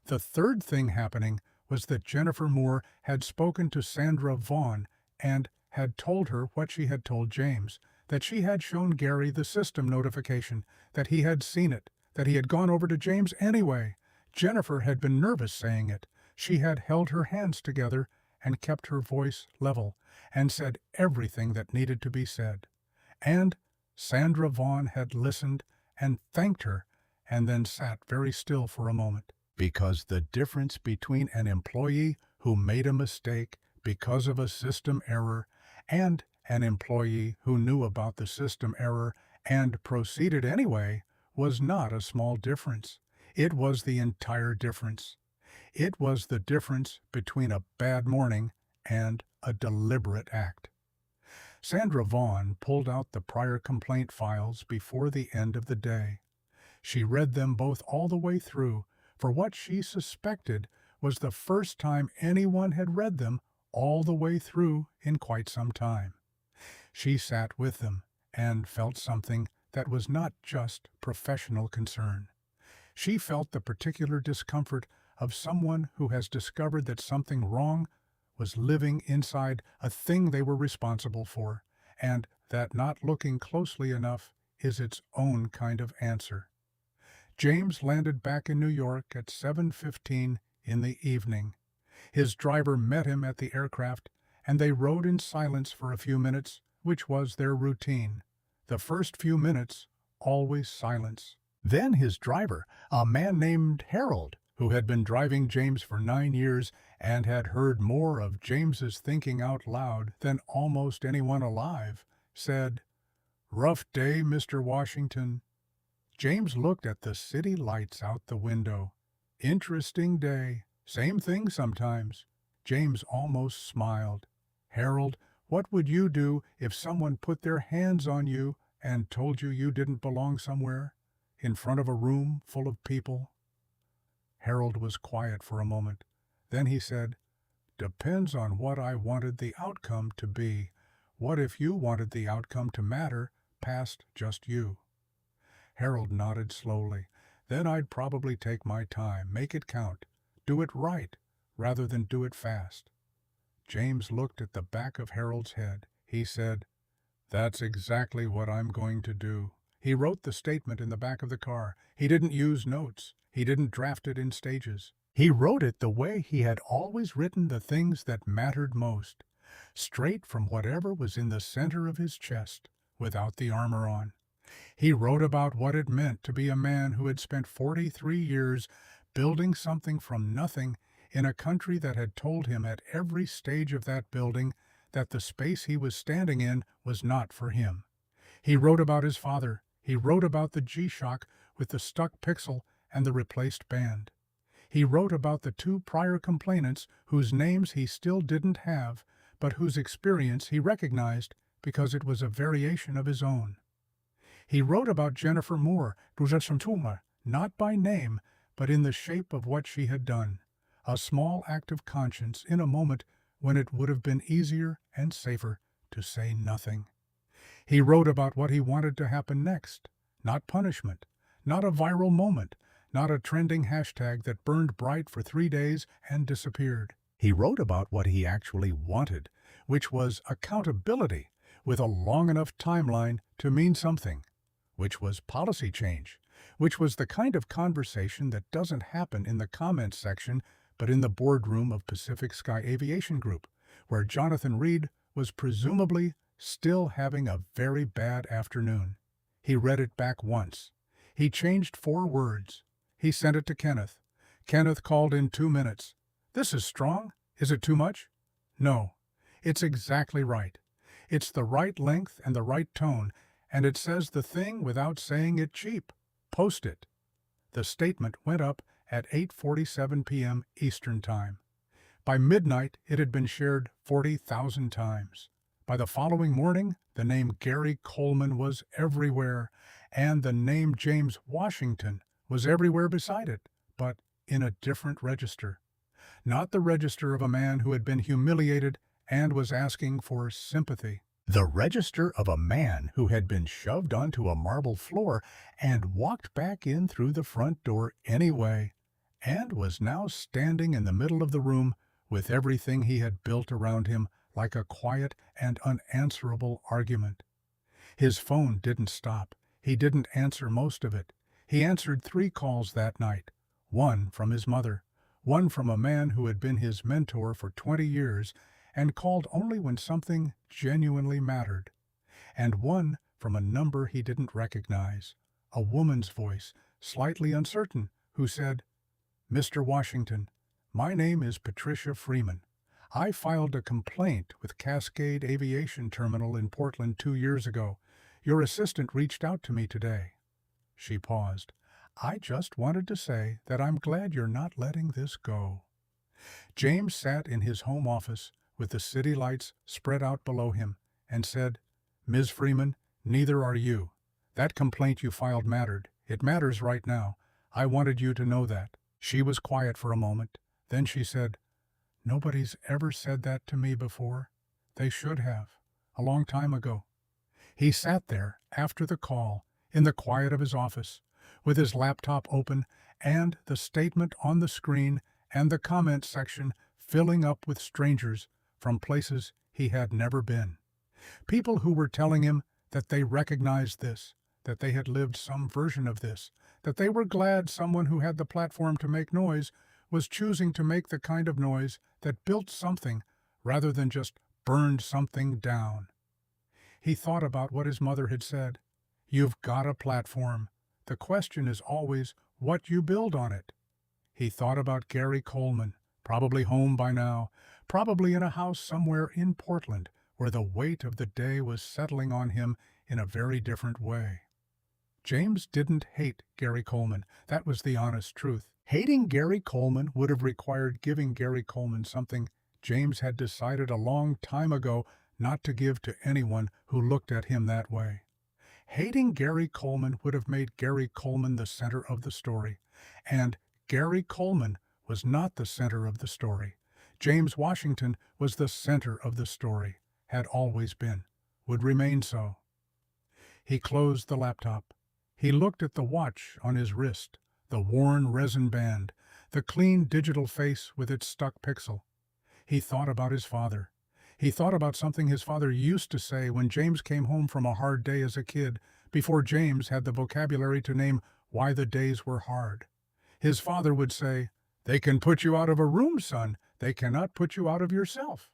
The third thing happening was that Jennifer Moore had spoken to Sandra Vaughn and had told her what she had told James, that she had shown Gary the system notification, that he had seen it, that he had gone over to James anyway. Jennifer had been nervous saying it. She had held her hands together and kept her voice level and said everything that needed to be said. And Sandra Vaughn had listened and thanked her and then sat very still for a moment. Because the difference between an employee who made a mistake because of a system error and an employee who knew about the system error and proceeded anyway was not a small difference. It was the entire difference. It was the difference between a bad morning and a deliberate act. Sandra Vaughn pulled out the prior complaint files before the end of the day. She read them both all the way through, for what she suspected was the first time anyone had read them all the way through in quite some time. She sat with them and felt something that was not just professional concern. She felt the particular discomfort of someone who has discovered that something wrong was living inside a thing they were responsible for, and that not looking closely enough is its own kind of answer. James landed back in New York at 7:15 in the evening. His driver met him at the aircraft, and they rode in silence for a few minutes, which was their routine. The first few minutes, always silence. Then his driver, a man named Harold, who had been driving James for 9 years and had heard more of James's thinking out loud than almost anyone alive, said, "Rough day, Mr. Washington." James looked at the city lights out the window. Interesting day. Same thing sometimes. James almost smiled. "Harold, what would you do if someone put their hands on you and told you you didn't belong somewhere, in front of a room full of people?" Harold was quiet for a moment. Then he said, "Depends on what I wanted the outcome to be. What if you wanted the outcome to matter past just you?" Harold nodded slowly. "Then I'd probably take my time, make it count, do it right, rather than do it fast." James looked at the back of Harold's head. He said, "That's exactly what I'm going to do." He wrote the statement in the back of the car. He didn't use notes. He didn't draft it in stages. He wrote it the way he had always written the things that mattered most, straight from whatever was in the center of his chest, without the armor on. He wrote about what it meant to be a man who had spent 43 years building something from nothing in a country that had told him at every stage of that building that the space he was standing in was not for him. He wrote about his father. He wrote about the G-Shock with the stuck pixel and the replaced band. He wrote about the 2 prior complainants whose names he still didn't have, but whose experience he recognized because it was a variation of his own. He wrote about Jennifer Moore, not by name, but in the shape of what she had done, a small act of conscience in a moment when it would have been easier and safer to say nothing. He wrote about what he wanted to happen next, not punishment, not a viral moment, not a trending hashtag that burned bright for 3 days and disappeared. He wrote about what he actually wanted, which was accountability with a long enough timeline to mean something, which was policy change, which was the kind of conversation that doesn't happen in the comments section but in the boardroom of Pacific Sky Aviation Group, where Jonathan Reed was presumably still having a very bad afternoon. He read it back once. He changed 4 words. He sent it to Kenneth. Kenneth called in 2 minutes. "This is strong. Is it too much?" "No. It's exactly right. It's the right length and the right tone, and it says the thing without saying it cheap. Post it." The statement went up at 8:47 p.m. Eastern Time. By midnight, it had been shared 40,000 times. By the following morning, the name Gary Coleman was everywhere, and the name James Washington was everywhere beside it, but in a different register. Not the register of a man who had been humiliated and was asking for sympathy. The register of a man who had been shoved onto a marble floor and walked back in through the front door anyway, and was now standing in the middle of the room with everything he had built around him like a quiet and unanswerable argument. His phone didn't stop. He didn't answer most of it. He answered 3 calls that night, one from his mother, one from a man who had been his mentor for 20 years and called only when something genuinely mattered, and one from a number he didn't recognize, a woman's voice, slightly uncertain, who said, "Mr. Washington, my name is Patricia Freeman. I filed a complaint with Cascade Aviation Terminal in Portland 2 years ago. Your assistant reached out to me today." She paused. "I just wanted to say that I'm glad you're not letting this go." James sat in his home office with the city lights spread out below him and said, "Ms. Freeman, neither are you. That complaint you filed mattered. It matters right now. I wanted you to know that." She was quiet for a moment. Then she said, "Nobody's ever said that to me before. They should have, a long time ago." He sat there after the call, in the quiet of his office, with his laptop open and the statement on the screen and the comment section filling up with strangers from places he had never been. People who were telling him that they recognized this, that they had lived some version of this, that they were glad someone who had the platform to make noise was choosing to make the kind of noise that built something rather than just burned something down. He thought about what his mother had said. "You've got a platform. The question is always what you build on it." He thought about Gary Coleman, probably home by now, probably in a house somewhere in Portland, where the weight of the day was settling on him in a very different way. James didn't hate Gary Coleman. That was the honest truth. Hating Gary Coleman would have required giving Gary Coleman something James had decided a long time ago not to give to anyone who looked at him that way. Hating Gary Coleman would have made Gary Coleman the center of the story, and Gary Coleman was not the center of the story. James Washington was the center of the story, had always been, would remain so. He closed the laptop. He looked at the watch on his wrist, the worn resin band, the clean digital face with its stuck pixel. He thought about his father. He thought about something his father used to say when James came home from a hard day as a kid, before James had the vocabulary to name why the days were hard. His father would say, "They can put you out of a room, son. They cannot put you out of yourself."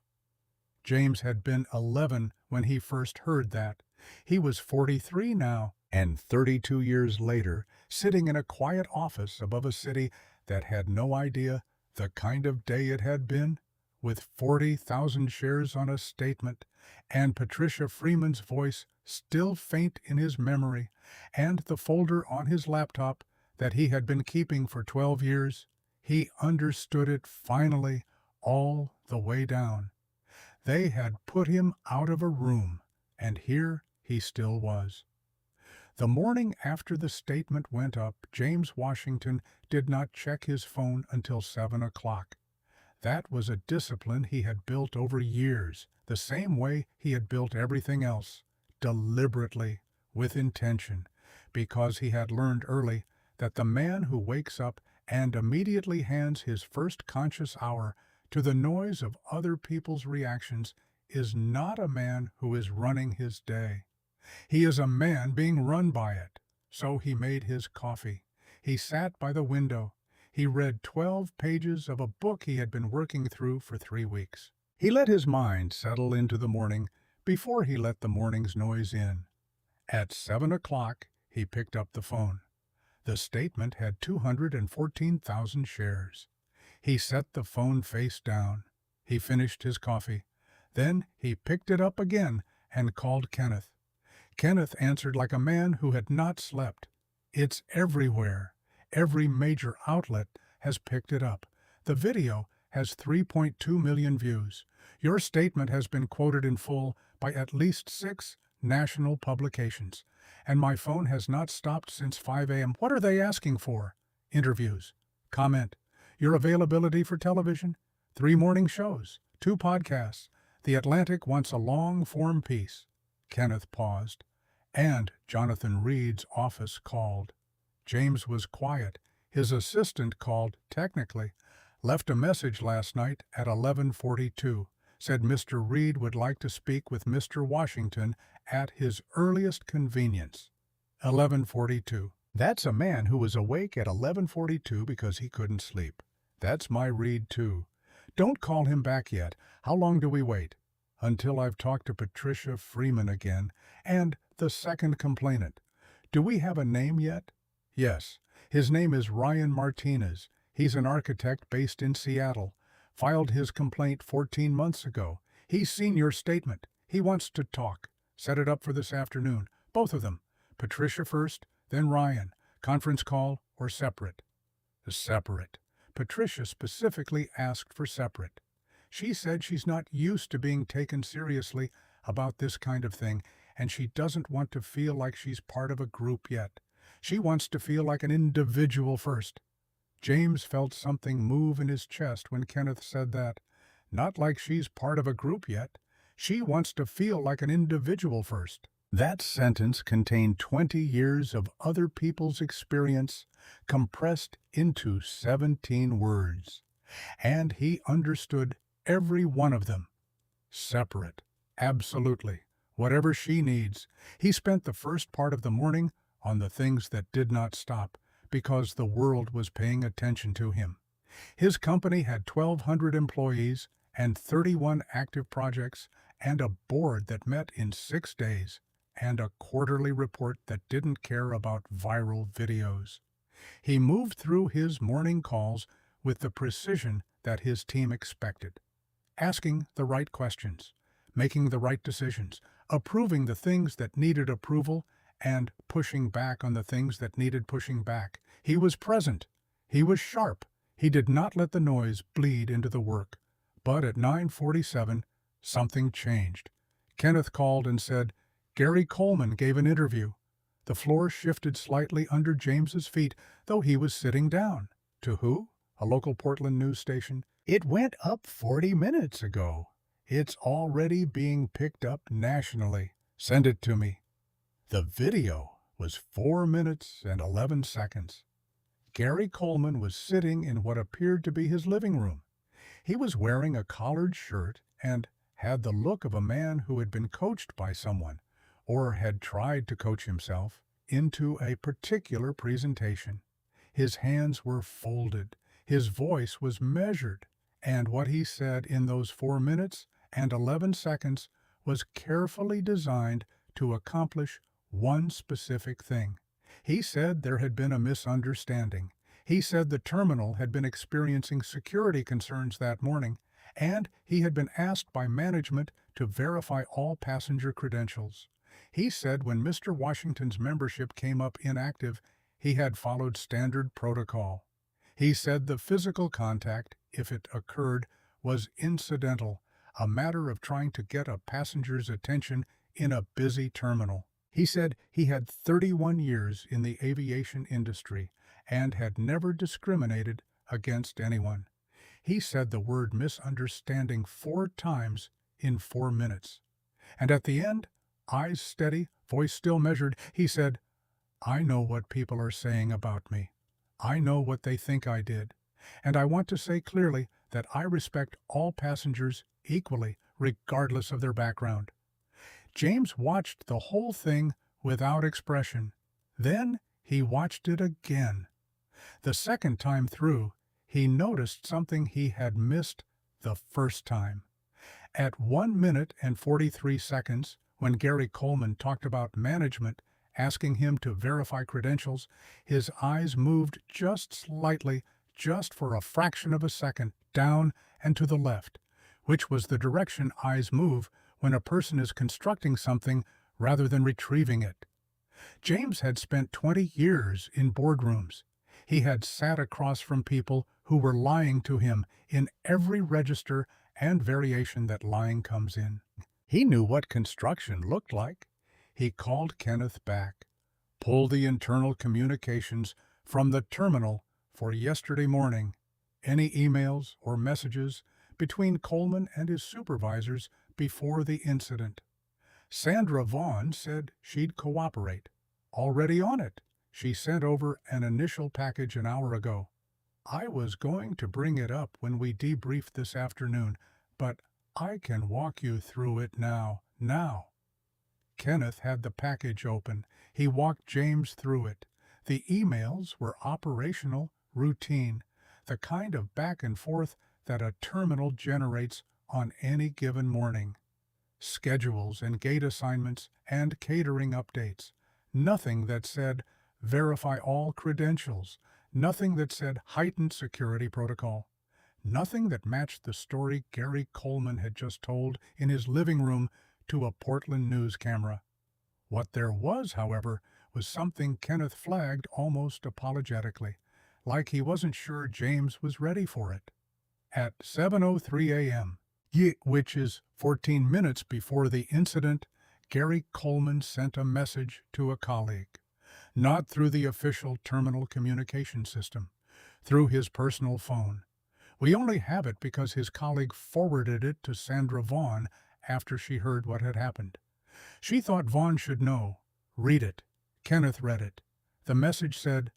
James had been 11 when he first heard that. He was 43 now, and 32 years later, sitting in a quiet office above a city that had no idea the kind of day it had been, with 40,000 shares on a statement, and Patricia Freeman's voice still faint in his memory, and the folder on his laptop that he had been keeping for 12 years, he understood it finally, all the way down. They had put him out of a room, and here he still was. The morning after the statement went up, James Washington did not check his phone until 7 o'clock. That was a discipline he had built over years, the same way he had built everything else, deliberately, with intention, because he had learned early that the man who wakes up and immediately hands his first conscious hour to the noise of other people's reactions is not a man who is running his day. He is a man being run by it. So he made his coffee. He sat by the window. He read 12 pages of a book he had been working through for 3 weeks. He let his mind settle into the morning before he let the morning's noise in. At 7 o'clock, he picked up the phone. The statement had 214,000 shares. He set the phone face down. He finished his coffee. Then he picked it up again and called Kenneth. Kenneth answered like a man who had not slept. "It's everywhere. Every major outlet has picked it up. The video has 3.2 million views. Your statement has been quoted in full by at least 6 national publications, and my phone has not stopped since 5 a.m. What are they asking for? Interviews. Comment. Your availability for television? 3 morning shows, 2 podcasts. The Atlantic wants a long-form piece. Kenneth paused, and Jonathan Reed's office called. James was quiet. His assistant called, technically, left a message last night at 11:42, said Mr. Reed would like to speak with Mr. Washington at his earliest convenience. 11:42. That's a man who was awake at 11:42 because he couldn't sleep. That's my Reed, too. Don't call him back yet. How long do we wait? Until I've talked to Patricia Freeman again, and the second complainant. Do we have a name yet? Yes. His name is Ryan Martinez. He's an architect based in Seattle. Filed his complaint 14 months ago. He's seen your statement. He wants to talk. Set it up for this afternoon. Both of them. Patricia first, then Ryan. Conference call or separate? Separate. Patricia specifically asked for separate. She said she's not used to being taken seriously about this kind of thing, and she doesn't want to feel like she's part of a group yet. She wants to feel like an individual first. James felt something move in his chest when Kenneth said that. Not like she's part of a group yet. She wants to feel like an individual first. That sentence contained 20 years of other people's experience compressed into 17 words. And he understood every one of them. Separate. Absolutely. Whatever she needs. He spent the first part of the morning on the things that did not stop, because the world was paying attention to him. His company had 1,200 employees and 31 active projects and a board that met in 6 days and a quarterly report that didn't care about viral videos. He moved through his morning calls with the precision that his team expected, asking the right questions, making the right decisions, approving the things that needed approval, and pushing back on the things that needed pushing back. He was present. He was sharp. He did not let the noise bleed into the work. But at 9:47, something changed. Kenneth called and said, Gary Coleman gave an interview. The floor shifted slightly under James's feet, though he was sitting down. To who? A local Portland news station. It went up 40 minutes ago. It's already being picked up nationally. Send it to me. The video was 4 minutes and 11 seconds. Gary Coleman was sitting in what appeared to be his living room. He was wearing a collared shirt and had the look of a man who had been coached by someone, or had tried to coach himself, into a particular presentation. His hands were folded, his voice was measured, and what he said in those 4 minutes and 11 seconds was carefully designed to accomplish one specific thing. He said there had been a misunderstanding. He said the terminal had been experiencing security concerns that morning, and he had been asked by management to verify all passenger credentials. He said when Mr. Washington's membership came up inactive, he had followed standard protocol. He said the physical contact, if it occurred, was incidental, a matter of trying to get a passenger's attention in a busy terminal. He said he had 31 years in the aviation industry and had never discriminated against anyone. He said the word misunderstanding 4 times in 4 minutes. And at the end, eyes steady, voice still measured, he said, I know what people are saying about me. I know what they think I did. And I want to say clearly that I respect all passengers equally, regardless of their background. James watched the whole thing without expression. Then he watched it again. The second time through, he noticed something he had missed the first time. At 1 minute and 43 seconds, when Gary Coleman talked about management asking him to verify credentials, his eyes moved just slightly, just for a fraction of a second, down and to the left, which was the direction eyes move when a person is constructing something rather than retrieving it. James had spent 20 years in boardrooms. He had sat across from people who were lying to him in every register and variation that lying comes in. He knew what construction looked like. He called Kenneth back, pulled the internal communications from the terminal for yesterday morning, any emails or messages between Coleman and his supervisors before the incident. Sandra Vaughn said she'd cooperate. Already on it. She sent over an initial package an hour ago. I was going to bring it up when we debriefed this afternoon, but I can walk you through it now. Kenneth had the package open. He walked James through it. The emails were operational, routine, the kind of back and forth that a terminal generates on any given morning. Schedules and gate assignments and catering updates. Nothing that said, verify all credentials. Nothing that said, heightened security protocol. Nothing that matched the story Gary Coleman had just told in his living room to a Portland news camera. What there was, however, was something Kenneth flagged almost apologetically, like he wasn't sure James was ready for it. At 7:03 a.m., which is 14 minutes before the incident, Gary Coleman sent a message to a colleague, not through the official terminal communication system, through his personal phone. We only have it because his colleague forwarded it to Sandra Vaughn after she heard what had happened. She thought Vaughn should know. Read it. Kenneth read it. The message said,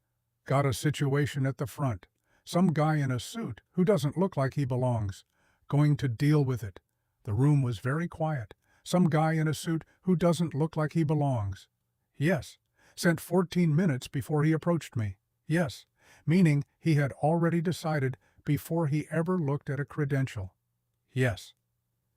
"Got a situation at the front. Some guy in a suit who doesn't look like he belongs. Going to deal with it." The room was very quiet. Some guy in a suit who doesn't look like he belongs. Yes. Sent 14 minutes before he approached me. Yes. Meaning he had already decided before he ever looked at a credential. Yes.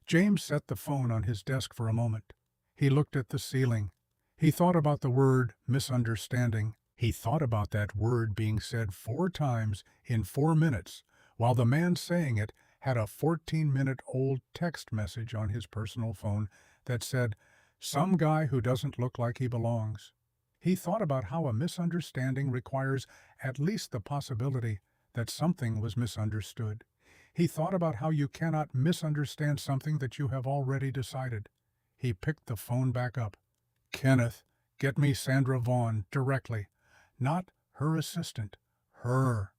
James set the phone on his desk for a moment. He looked at the ceiling. He thought about the word misunderstanding. He thought about that word being said 4 times in 4 minutes, while the man saying it had a 14-minute-old text message on his personal phone that said, "Some guy who doesn't look like he belongs." He thought about how a misunderstanding requires at least the possibility that something was misunderstood. He thought about how you cannot misunderstand something that you have already decided. He picked the phone back up. "Kenneth, get me Sandra Vaughn directly." Not her assistant, her.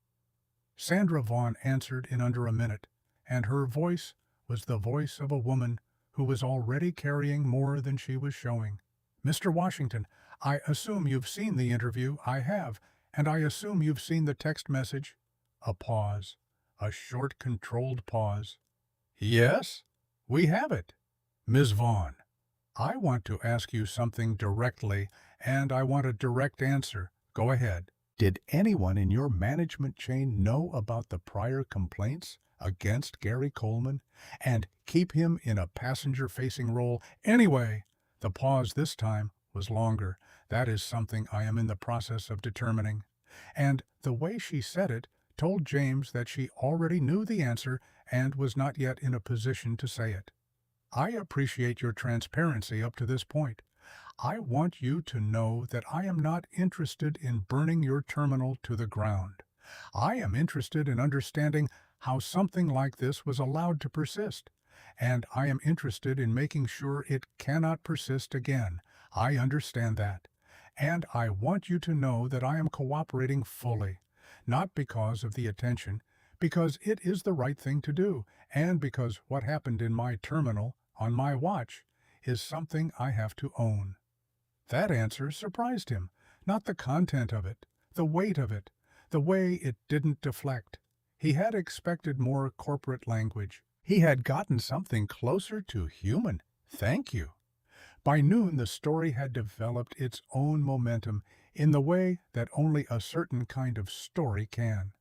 Sandra Vaughn answered in under a minute, and her voice was the voice of a woman who was already carrying more than she was showing. "Mr. Washington, I assume you've seen the interview." "I have, and I assume you've seen the text message." A pause. A short, controlled pause. "Yes, we have it." "Ms. Vaughn, I want to ask you something directly, and I want a direct answer. Go ahead. Did anyone in your management chain know about the prior complaints against Gary Coleman and keep him in a passenger-facing role anyway?" The pause this time was longer. "That is something I am in the process of determining." And the way she said it told James that she already knew the answer and was not yet in a position to say it. "I appreciate your transparency up to this point. I want you to know that I am not interested in burning your terminal to the ground. I am interested in understanding how something like this was allowed to persist, and I am interested in making sure it cannot persist again. I understand that. And I want you to know that I am cooperating fully, not because of the attention, because it is the right thing to do, and because what happened in my terminal, on my watch, is something I have to own." That answer surprised him, not the content of it, the weight of it, the way it didn't deflect. He had expected more corporate language. He had gotten something closer to human. "Thank you." By noon, the story had developed its own momentum in the way that only a certain kind of story can.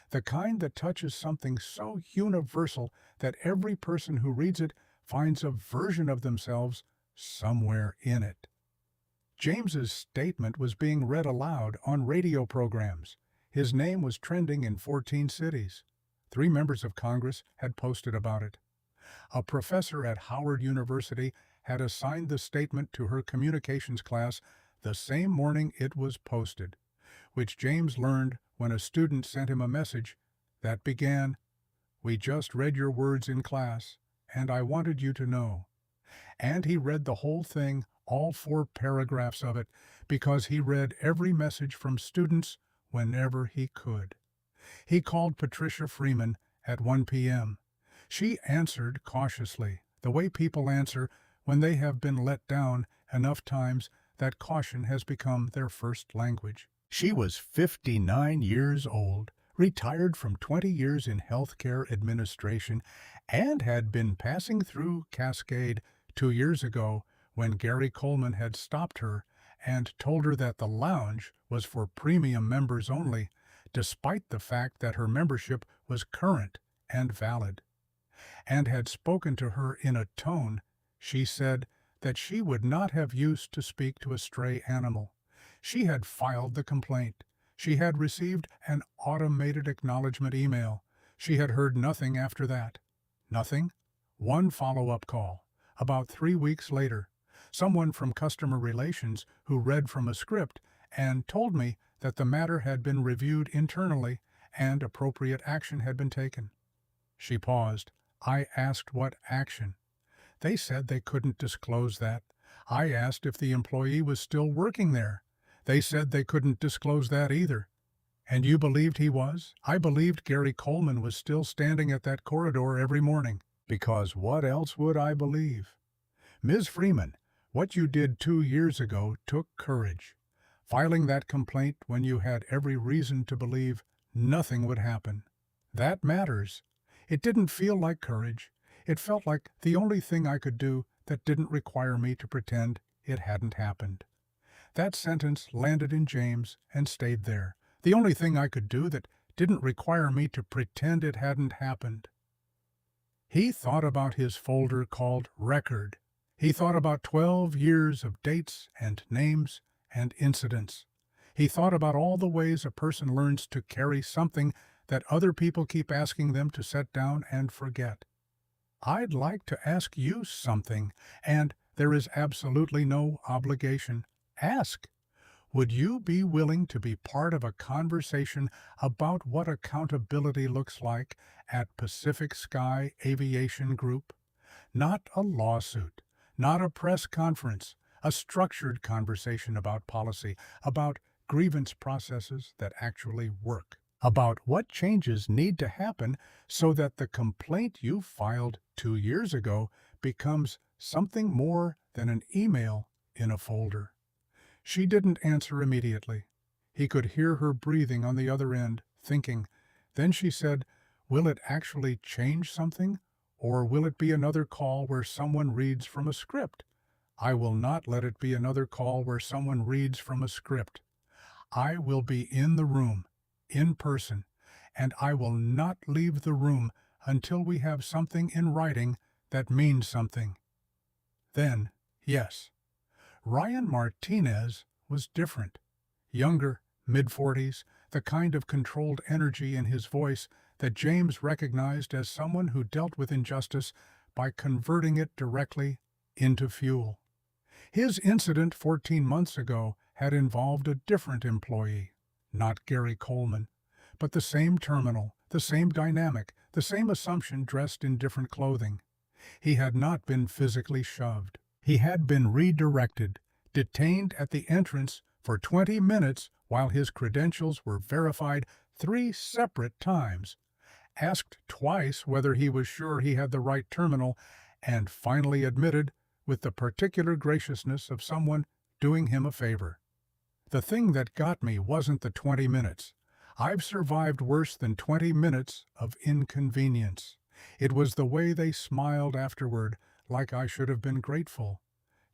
The kind that touches something so universal that every person who reads it finds a version of themselves somewhere in it. James's statement was being read aloud on radio programs. His name was trending in 14 cities. 3 members of Congress had posted about it. A professor at Howard University had assigned the statement to her communications class the same morning it was posted, which James learned when a student sent him a message that began, "We just read your words in class, and I wanted you to know." And he read the whole thing, all 4 paragraphs of it, because he read every message from students whenever he could. He called Patricia Freeman at 1 p.m. She answered cautiously, the way people answer when they have been let down enough times that caution has become their first language. She was 59 years old, retired from 20 years in healthcare administration, and had been passing through Cascade 2 years ago when Gary Coleman had stopped her and told her that the lounge was for premium members only, despite the fact that her membership was current and valid, and had spoken to her in a tone, she said, that she would not have used to speak to a stray animal. She had filed the complaint. She had received an automated acknowledgement email. She had heard nothing after that. Nothing. One follow-up call. About 3 weeks later, someone from customer relations who read from a script and told me that the matter had been reviewed internally and appropriate action had been taken. She paused. I asked what action. They said they couldn't disclose that. I asked if the employee was still working there. They said they couldn't disclose that either. And you believed he was? I believed Gary Coleman was still standing at that corridor every morning. Because what else would I believe? Ms. Freeman, what you did 2 years ago took courage. Filing that complaint when you had every reason to believe nothing would happen. That matters. It didn't feel like courage. It felt like the only thing I could do that didn't require me to pretend it hadn't happened. That sentence landed in James and stayed there. The only thing I could do that didn't require me to pretend it hadn't happened. He thought about his folder called Record. He thought about 12 years of dates and names and incidents. He thought about all the ways a person learns to carry something that other people keep asking them to set down and forget. I'd like to ask you something, and there is absolutely no obligation. Ask. Would you be willing to be part of a conversation about what accountability looks like at Pacific Sky Aviation Group? Not a lawsuit, not a press conference, a structured conversation about policy, about grievance processes that actually work, about what changes need to happen so that the complaint you filed 2 years ago becomes something more than an email in a folder. She didn't answer immediately. He could hear her breathing on the other end, thinking. Then she said, "Will it actually change something? Or will it be another call where someone reads from a script?" "I will not let it be another call where someone reads from a script. I will be in the room, in person, and I will not leave the room until we have something in writing that means something." Then, yes. Ryan Martinez was different. Younger, mid-40s, the kind of controlled energy in his voice that James recognized as someone who dealt with injustice by converting it directly into fuel. His incident 14 months ago had involved a different employee, not Gary Coleman, but the same terminal, the same dynamic, the same assumption dressed in different clothing. He had not been physically shoved. He had been redirected, detained at the entrance for 20 minutes while his credentials were verified 3 separate times, asked twice whether he was sure he had the right terminal, and finally admitted with the particular graciousness of someone doing him a favor. The thing that got me wasn't the 20 minutes. I've survived worse than 20 minutes of inconvenience. It was the way they smiled afterward, like I should have been grateful.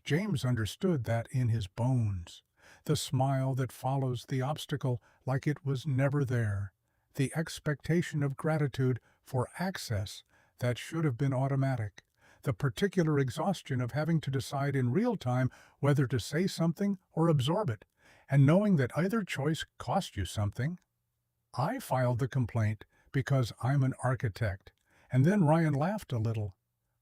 James understood that in his bones. The smile that follows the obstacle like it was never there. The expectation of gratitude for access that should have been automatic. The particular exhaustion of having to decide in real time whether to say something or absorb it, and knowing that either choice cost you something. I filed the complaint because I'm an architect, and then Ryan laughed a little.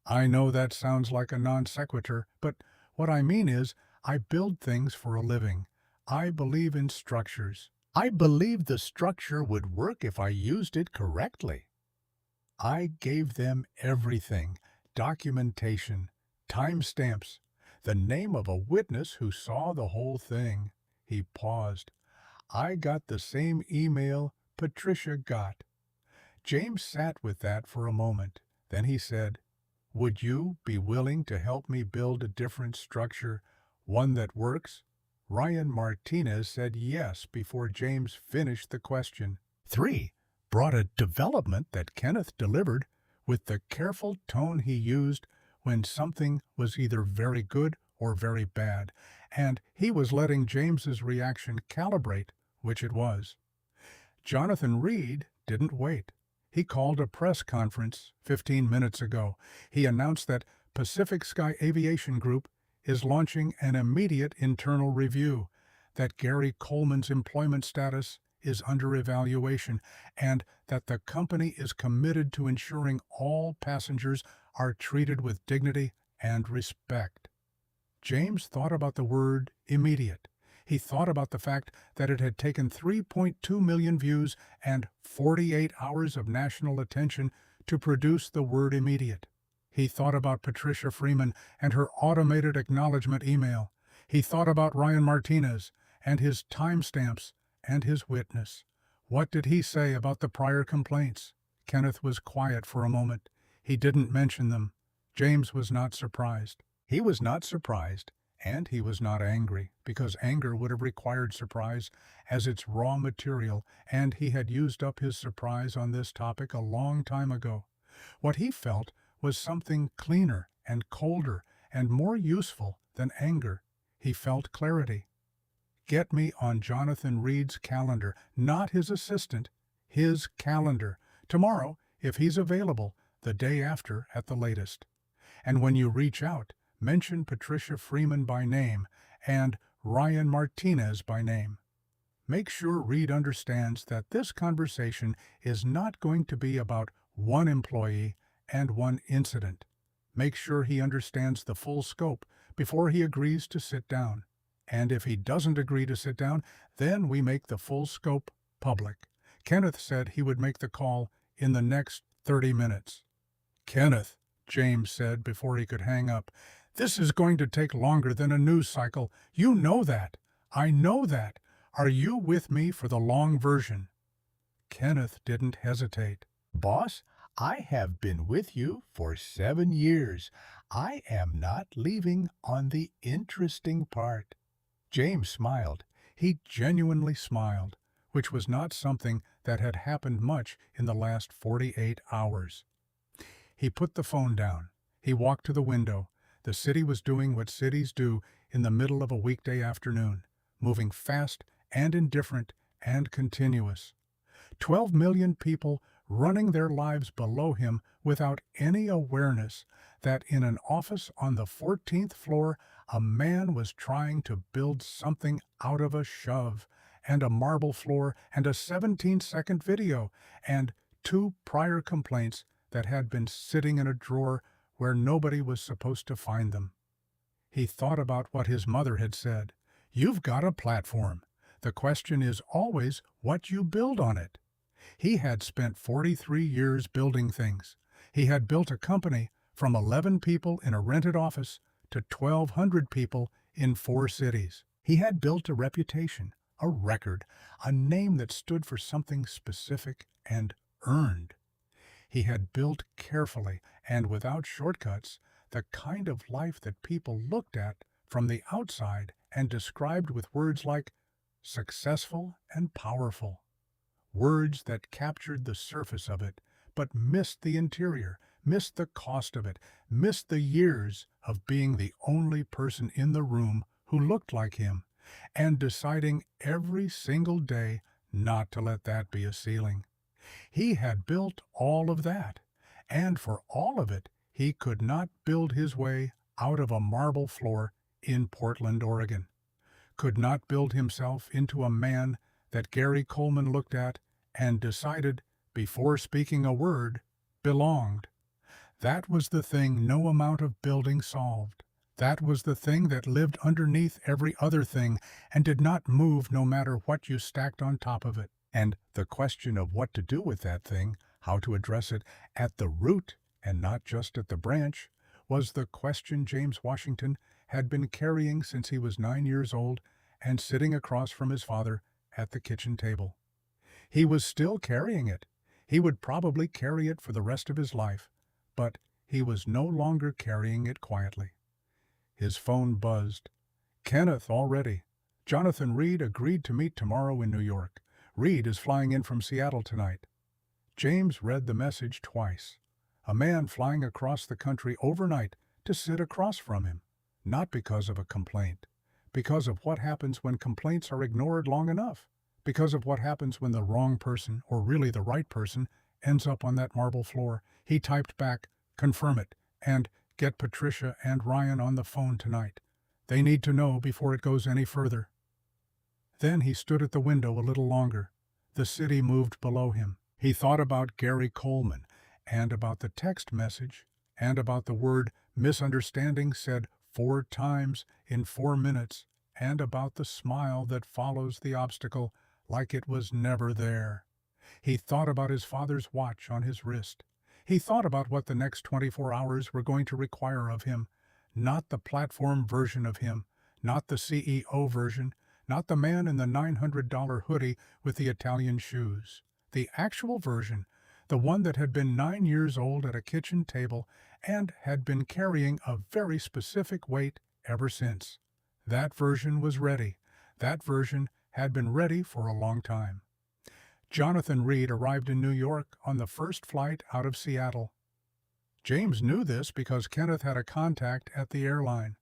I know that sounds like a non sequitur, but what I mean is I build things for a living. I believe in structures. I believed the structure would work if I used it correctly. I gave them everything: documentation, timestamps, the name of a witness who saw the whole thing. He paused. I got the same email Patricia got. James sat with that for a moment. Then he said, would you be willing to help me build a different structure, one that works? Ryan Martinez said yes before James finished the question. 3. Brought a development that Kenneth delivered with the careful tone he used when something was either very good or very bad, and he was letting James's reaction calibrate which it was. Jonathan Reed didn't wait. He called a press conference 15 minutes ago. He announced that Pacific Sky Aviation Group is launching an immediate internal review, that Gary Coleman's employment status is under evaluation, and that the company is committed to ensuring all passengers are treated with dignity and respect. James thought about the word immediate. He thought about the fact that it had taken 3.2 million views and 48 hours of national attention to produce the word immediate. He thought about Patricia Freeman and her automated acknowledgement email. He thought about Ryan Martinez and his timestamps and his witness. What did he say about the prior complaints? Kenneth was quiet for a moment. He didn't mention them. James was not surprised. He was not surprised, and he was not angry, because anger would have required surprise as its raw material, and he had used up his surprise on this topic a long time ago. What he felt was something cleaner and colder and more useful than anger. He felt clarity. Get me on Jonathan Reed's calendar, not his assistant, his calendar. Tomorrow, if he's available, the day after at the latest. And when you reach out, mention Patricia Freeman by name and Ryan Martinez by name. Make sure Reed understands that this conversation is not going to be about one employee and one incident. Make sure he understands the full scope before he agrees to sit down. And if he doesn't agree to sit down, then we make the full scope public. Kenneth said he would make the call in the next 30 minutes. Kenneth, James said before he could hang up, this is going to take longer than a news cycle. You know that. I know that. Are you with me for the long version? Kenneth didn't hesitate. Boss, I have been with you for 7 years. I am not leaving on the interesting part. James smiled. He genuinely smiled, which was not something that had happened much in the last 48 hours. He put the phone down. He walked to the window. The city was doing what cities do in the middle of a weekday afternoon, moving fast and indifferent and continuous. 12 million people running their lives below him without any awareness that in an office on the 14th floor a man was trying to build something out of a shove, and a marble floor and a 17-second video, and 2 prior complaints that had been sitting in a drawer where nobody was supposed to find them. He thought about what his mother had said. You've got a platform. The question is always what you build on it. He had spent 43 years building things. He had built a company from 11 people in a rented office to 1,200 people in 4 cities. He had built a reputation, a record, a name that stood for something specific and earned. He had built carefully and without shortcuts the kind of life that people looked at from the outside and described with words like successful and powerful. Words that captured the surface of it, but missed the interior, missed the cost of it, missed the years of being the only person in the room who looked like him, and deciding every single day not to let that be a ceiling. He had built all of that, and for all of it, he could not build his way out of a marble floor in Portland, Oregon. Could not build himself into a man that Gary Coleman looked at and decided, before speaking a word, belonged. That was the thing no amount of building solved. That was the thing that lived underneath every other thing and did not move no matter what you stacked on top of it. And the question of what to do with that thing, how to address it at the root and not just at the branch, was the question James Washington had been carrying since he was 9 years old and sitting across from his father at the kitchen table. He was still carrying it. He would probably carry it for the rest of his life, but he was no longer carrying it quietly. His phone buzzed. Kenneth, already. Jonathan Reed agreed to meet tomorrow in New York. Reed is flying in from Seattle tonight. James read the message twice. A man flying across the country overnight to sit across from him, not because of a complaint, because of what happens when complaints are ignored long enough, because of what happens when the wrong person, or really the right person, ends up on that marble floor. He typed back, "Confirm it," and "Get Patricia and Ryan on the phone tonight. They need to know before it goes any further." Then he stood at the window a little longer. The city moved below him. He thought about Gary Coleman, and about the text message, and about the word misunderstanding said 4 times in 4 minutes, and about the smile that follows the obstacle like it was never there. He thought about his father's watch on his wrist. He thought about what the next 24 hours were going to require of him, not the platform version of him, not the CEO version, not the man in the $900 hoodie with the Italian shoes. The actual version, the one that had been 9 years old at a kitchen table and had been carrying a very specific weight ever since. That version was ready. That version had been ready for a long time. Jonathan Reed arrived in New York on the first flight out of Seattle. James knew this because Kenneth had a contact at the airline.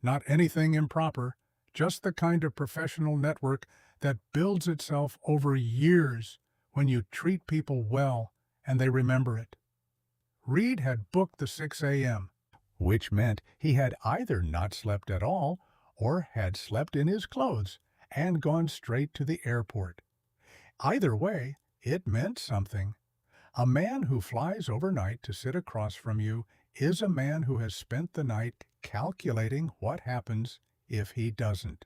Not anything improper, just the kind of professional network that builds itself over years when you treat people well and they remember it. Reed had booked the 6 a.m., which meant he had either not slept at all or had slept in his clothes and gone straight to the airport. Either way, it meant something. A man who flies overnight to sit across from you is a man who has spent the night calculating what happens if he doesn't.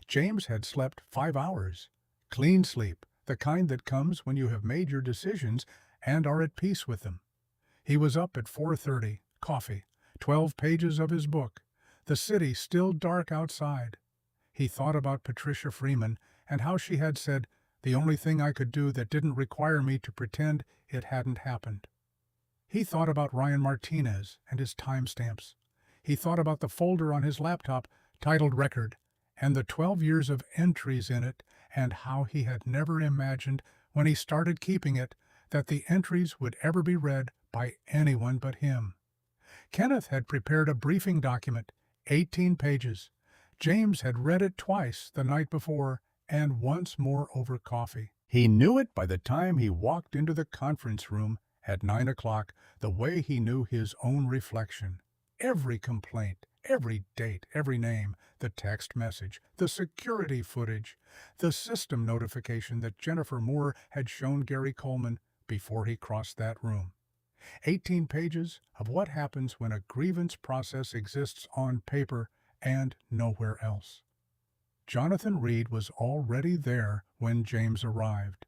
James had slept 5 hours. Clean sleep, the kind that comes when you have made your decisions and are at peace with them. He was up at 4:30, coffee, 12 pages of his book, the city still dark outside. He thought about Patricia Freeman and how she had said, "The only thing I could do that didn't require me to pretend it hadn't happened." He thought about Ryan Martinez and his timestamps. He thought about the folder on his laptop titled Record and the 12 years of entries in it, and how he had never imagined when he started keeping it that the entries would ever be read by anyone but him. Kenneth had prepared a briefing document, 18 pages. James had read it twice the night before and once more over coffee. He knew it by the time he walked into the conference room at 9 o'clock, the way he knew his own reflection. Every complaint, every date, every name, the text message, the security footage, the system notification that Jennifer Moore had shown Gary Coleman before he crossed that room. 18 pages of what happens when a grievance process exists on paper and nowhere else. Jonathan Reed was already there when James arrived.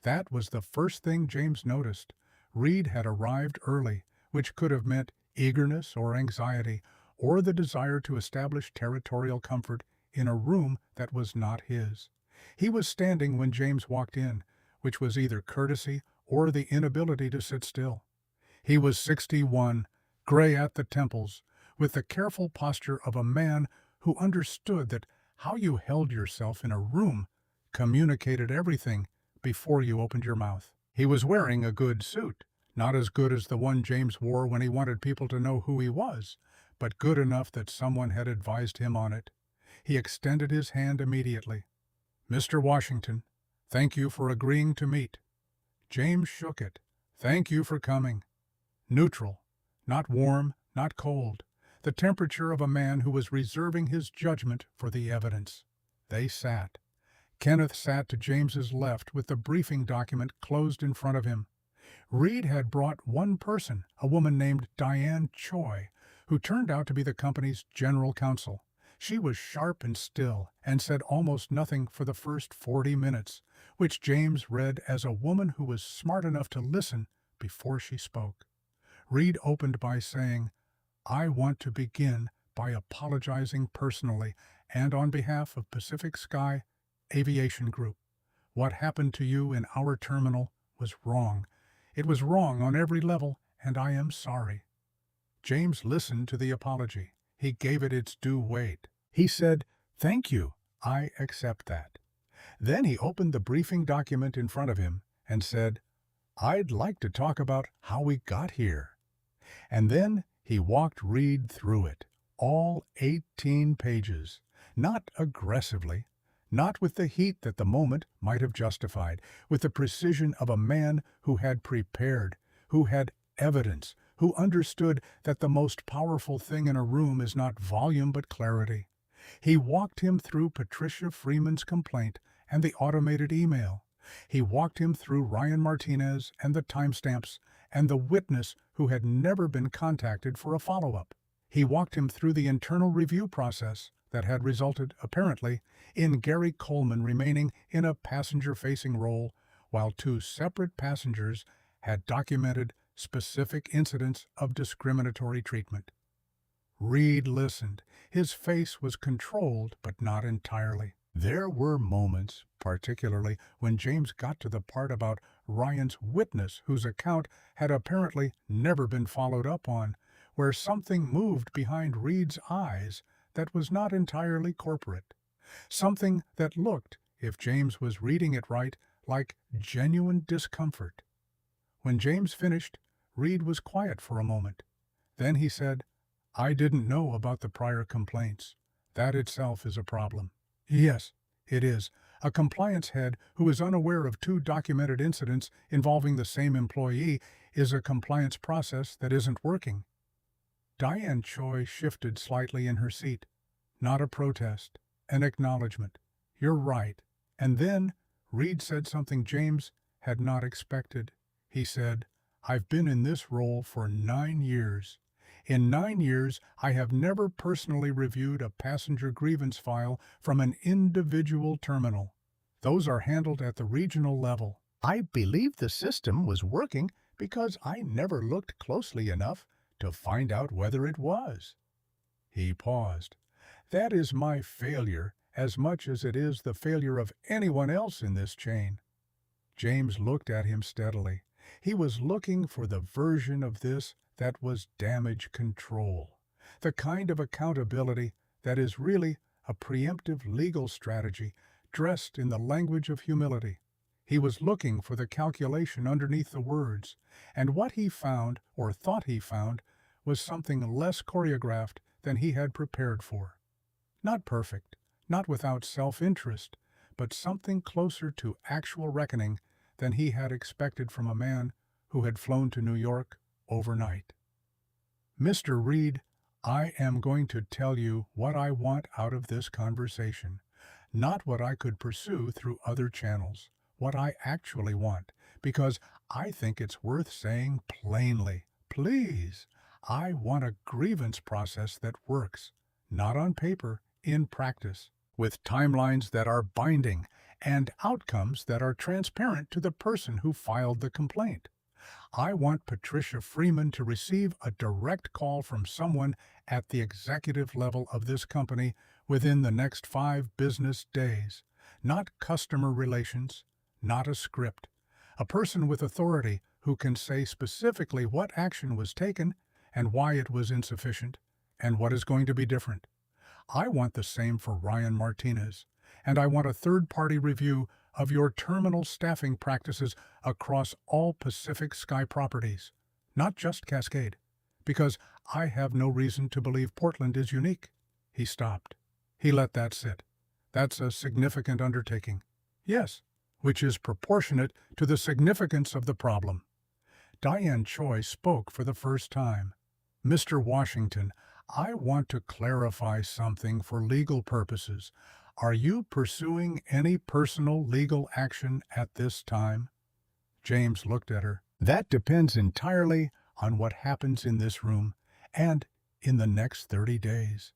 That was the first thing James noticed. Reed had arrived early, which could have meant eagerness or anxiety, or the desire to establish territorial comfort in a room that was not his. He was standing when James walked in, which was either courtesy or the inability to sit still. He was 61, gray at the temples, with the careful posture of a man who understood that how you held yourself in a room communicated everything before you opened your mouth. He was wearing a good suit, not as good as the one James wore when he wanted people to know who he was, but good enough that someone had advised him on it. He extended his hand immediately. "Mr. Washington, thank you for agreeing to meet." James shook it. "Thank you for coming." Neutral, not warm, not cold, the temperature of a man who was reserving his judgment for the evidence. They sat. Kenneth sat to James's left with the briefing document closed in front of him. Reed had brought one person, a woman named Diane Choi, who turned out to be the company's general counsel. She was sharp and still and said almost nothing for the first 40 minutes, which James read as a woman who was smart enough to listen before she spoke. Reed opened by saying, I want to begin by apologizing personally and on behalf of Pacific Sky Aviation Group. What happened to you in our terminal was wrong. It was wrong on every level, and I am sorry." James listened to the apology. He gave it its due weight. He said, "Thank you. I accept that." Then he opened the briefing document in front of him and said, "I'd like to talk about how we got here." And then he walked Reed through it, all 18 pages, not aggressively, not with the heat that the moment might have justified, with the precision of a man who had prepared, who had evidence, who understood that the most powerful thing in a room is not volume but clarity. He walked him through Patricia Freeman's complaint and the automated email. He walked him through Ryan Martinez and the timestamps and the witness who had never been contacted for a follow-up. He walked him through the internal review process that had resulted, apparently, in Gary Coleman remaining in a passenger-facing role, while 2 separate passengers had documented specific incidents of discriminatory treatment. Reed listened. His face was controlled, but not entirely. There were moments, particularly when James got to the part about Ryan's witness whose account had apparently never been followed up on, where something moved behind Reed's eyes that was not entirely corporate. Something that looked, if James was reading it right, like genuine discomfort. When James finished, Reed was quiet for a moment. Then he said, "I didn't know about the prior complaints. That itself is a problem." "Yes, it is. A compliance head who is unaware of 2 documented incidents involving the same employee is a compliance process that isn't working." Diane Choi shifted slightly in her seat. Not a protest, an acknowledgement. "You're right." And then Reed said something James had not expected. He said, "I've been in this role for 9 years. In 9 years, I have never personally reviewed a passenger grievance file from an individual terminal. Those are handled at the regional level. I believe the system was working because I never looked closely enough to find out whether it was." He paused. "That is my failure as much as it is the failure of anyone else in this chain." James looked at him steadily. He was looking for the version of this that was damage control, the kind of accountability that is really a preemptive legal strategy dressed in the language of humility. He was looking for the calculation underneath the words, and what he found, or thought he found, was something less choreographed than he had prepared for. Not perfect, not without self-interest, but something closer to actual reckoning than he had expected from a man who had flown to New York overnight. "Mr. Reed, I am going to tell you what I want out of this conversation, not what I could pursue through other channels, what I actually want, because I think it's worth saying plainly. Please, I want a grievance process that works, not on paper, in practice, with timelines that are binding and outcomes that are transparent to the person who filed the complaint. I want Patricia Freeman to receive a direct call from someone at the executive level of this company within the next 5 business days. Not customer relations, not a script. A person with authority who can say specifically what action was taken and why it was insufficient and what is going to be different. I want the same for Ryan Martinez, and I want a third-party review of your terminal staffing practices across all Pacific Sky properties, not just Cascade, because I have no reason to believe Portland is unique." He stopped. He let that sit. "That's a significant undertaking." "Yes, which is proportionate to the significance of the problem." Diane Choi spoke for the first time. "Mr. Washington, I want to clarify something for legal purposes. Are you pursuing any personal legal action at this time?" James looked at her. "That depends entirely on what happens in this room and in the next 30 days.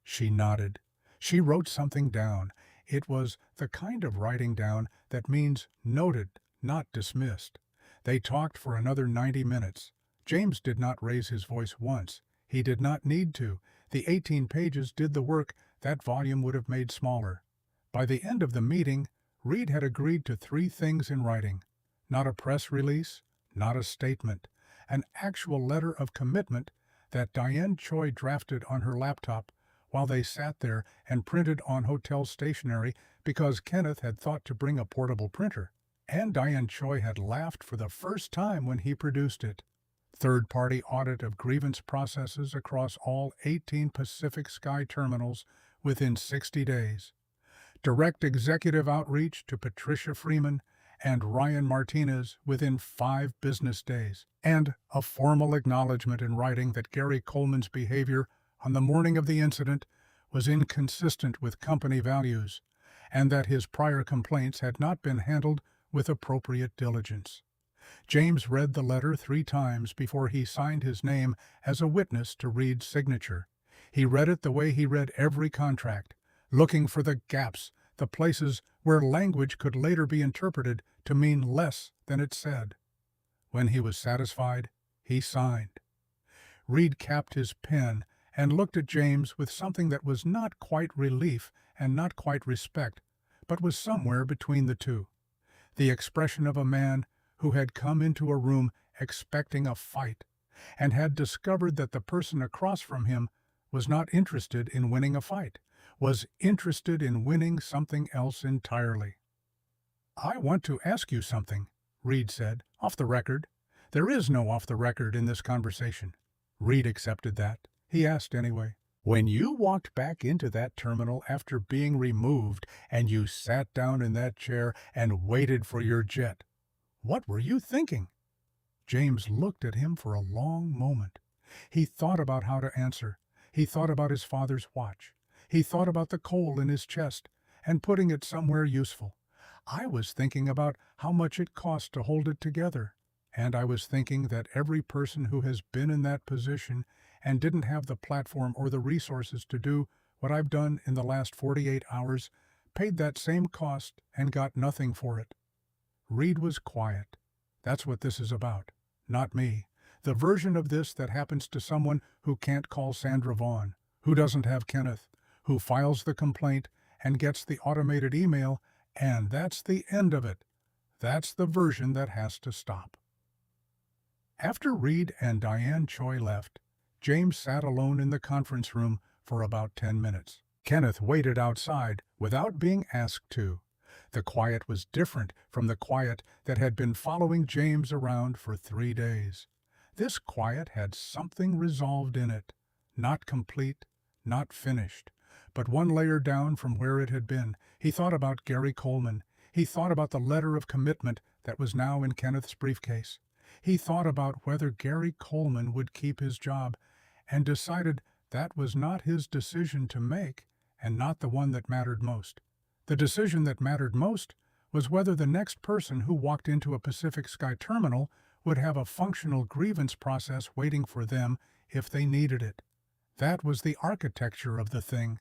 She nodded. She wrote something down. It was the kind of writing down that means noted, not dismissed. They talked for another 90 minutes. James did not raise his voice once. He did not need to. The 18 pages did the work that volume would have made smaller. By the end of the meeting, Reed had agreed to 3 things in writing. Not a press release, not a statement, an actual letter of commitment that Diane Choi drafted on her laptop while they sat there and printed on hotel stationery because Kenneth had thought to bring a portable printer. And Diane Choi had laughed for the first time when he produced it. Third-party audit of grievance processes across all 18 Pacific Sky terminals within 60 days. Direct executive outreach to Patricia Freeman and Ryan Martinez within 5 business days. And a formal acknowledgement in writing that Gary Coleman's behavior on the morning of the incident was inconsistent with company values, and that his prior complaints had not been handled with appropriate diligence. James read the letter 3 times before he signed his name as a witness to Reed's signature. He read it the way he read every contract, looking for the gaps, the places where language could later be interpreted to mean less than it said. When he was satisfied, he signed. Reed capped his pen and looked at James with something that was not quite relief and not quite respect, but was somewhere between the two. The expression of a man who had come into a room expecting a fight and had discovered that the person across from him was not interested in winning a fight, was interested in winning something else entirely. "I want to ask you something," Reed said, "off the record." "There is no off the record in this conversation." Reed accepted that. He asked anyway. "When you walked back into that terminal after being removed and you sat down in that chair and waited for your jet, what were you thinking?" James looked at him for a long moment. He thought about how to answer. He thought about his father's watch. He thought about the coal in his chest and putting it somewhere useful. "I was thinking about how much it cost to hold it together. And I was thinking that every person who has been in that position and didn't have the platform or the resources to do what I've done in the last 48 hours paid that same cost and got nothing for it." Reed was quiet. "That's what this is about. Not me. The version of this that happens to someone who can't call Sandra Vaughn, who doesn't have Kenneth, who files the complaint and gets the automated email, and that's the end of it. That's the version that has to stop." After Reed and Diane Choi left, James sat alone in the conference room for about 10 minutes. Kenneth waited outside without being asked to. The quiet was different from the quiet that had been following James around for 3 days. This quiet had something resolved in it, not complete, not finished, but one layer down from where it had been. He thought about Gary Coleman. He thought about the letter of commitment that was now in Kenneth's briefcase. He thought about whether Gary Coleman would keep his job, and decided that was not his decision to make and not the one that mattered most. The decision that mattered most was whether the next person who walked into a Pacific Sky terminal would have a functional grievance process waiting for them if they needed it. That was the architecture of the thing.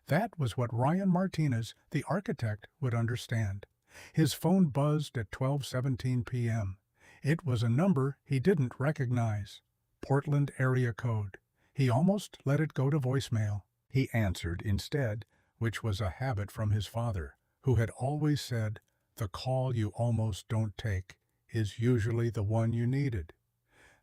That was what Ryan Martinez, the architect, would understand. His phone buzzed at 12:17 p.m. It was a number he didn't recognize. Portland area code. He almost let it go to voicemail. He answered instead, which was a habit from his father, who had always said, "The call you almost don't take is usually the one you needed."